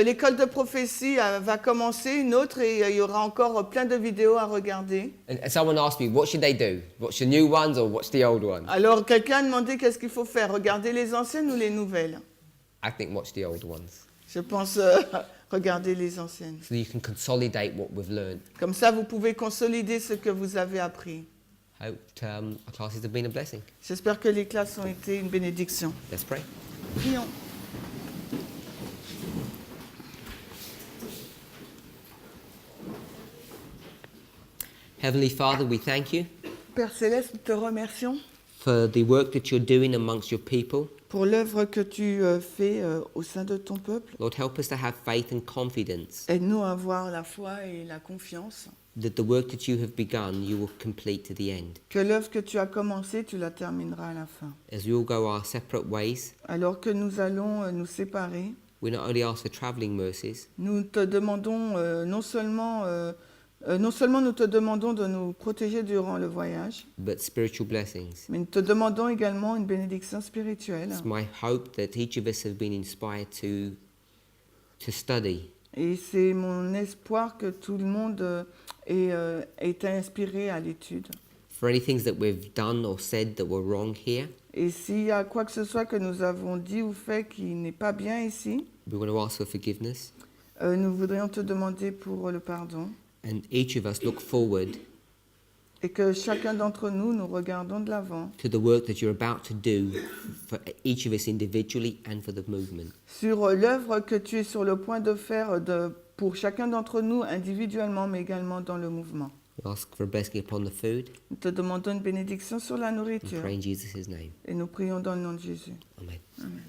l'école de prophétie va commencer, une autre, et il y aura encore plein de vidéos à regarder. And someone asked me, what should they do? Watch the new ones or watch the old ones? Alors quelqu'un a demandé qu'est-ce qu'il faut faire, regarder les anciennes ou les nouvelles? I think watch the old ones. Je pense regarder les anciennes. So you can consolidate what we've learned. Comme ça, vous pouvez consolider ce que vous avez appris. I hope our classes have been a blessing. J'espère que les classes ont été une bénédiction. Let's pray. Prions. Heavenly Father, we thank you Père Céleste, nous te remercions for the work that you're doing amongst your people. pour l'œuvre que tu fais au sein de ton peuple. Lord, help us to have faith and confidence Aide-nous à avoir la foi et la confiance that the work that you have begun, you will complete to the end. que l'œuvre que tu as commencée, tu la termineras à la fin. As we all go our separate ways, Alors que nous allons nous séparer, we not only ask for travelling mercies, nous te demandons non seulement nous te demandons de nous protéger durant le voyage, but spiritual blessings. mais nous te demandons également une bénédiction spirituelle. It's my hope that each of us have been inspired to study, Et c'est mon espoir que tout le monde ait été inspiré à l'étude. for any things that we've done or said that were wrong here. Et s'il y a quoi que ce soit que nous avons dit ou fait qui n'est pas bien ici, We want to ask for forgiveness, nous voudrions te demander pour le pardon. and each of us look forward Et que chacun d'entre nous, nous regardons de l'avant to the work that you're about to do for each of us individually and for the movement. sur l'œuvre que tu es sur le point de faire pour chacun d'entre nous individuellement, mais également dans le mouvement. We ask for a blessing upon the food Nous te demandons une bénédiction sur la and nourriture. pray in Jesus' name. Et nous prions dans le nom de Jésus. Amen. Amen.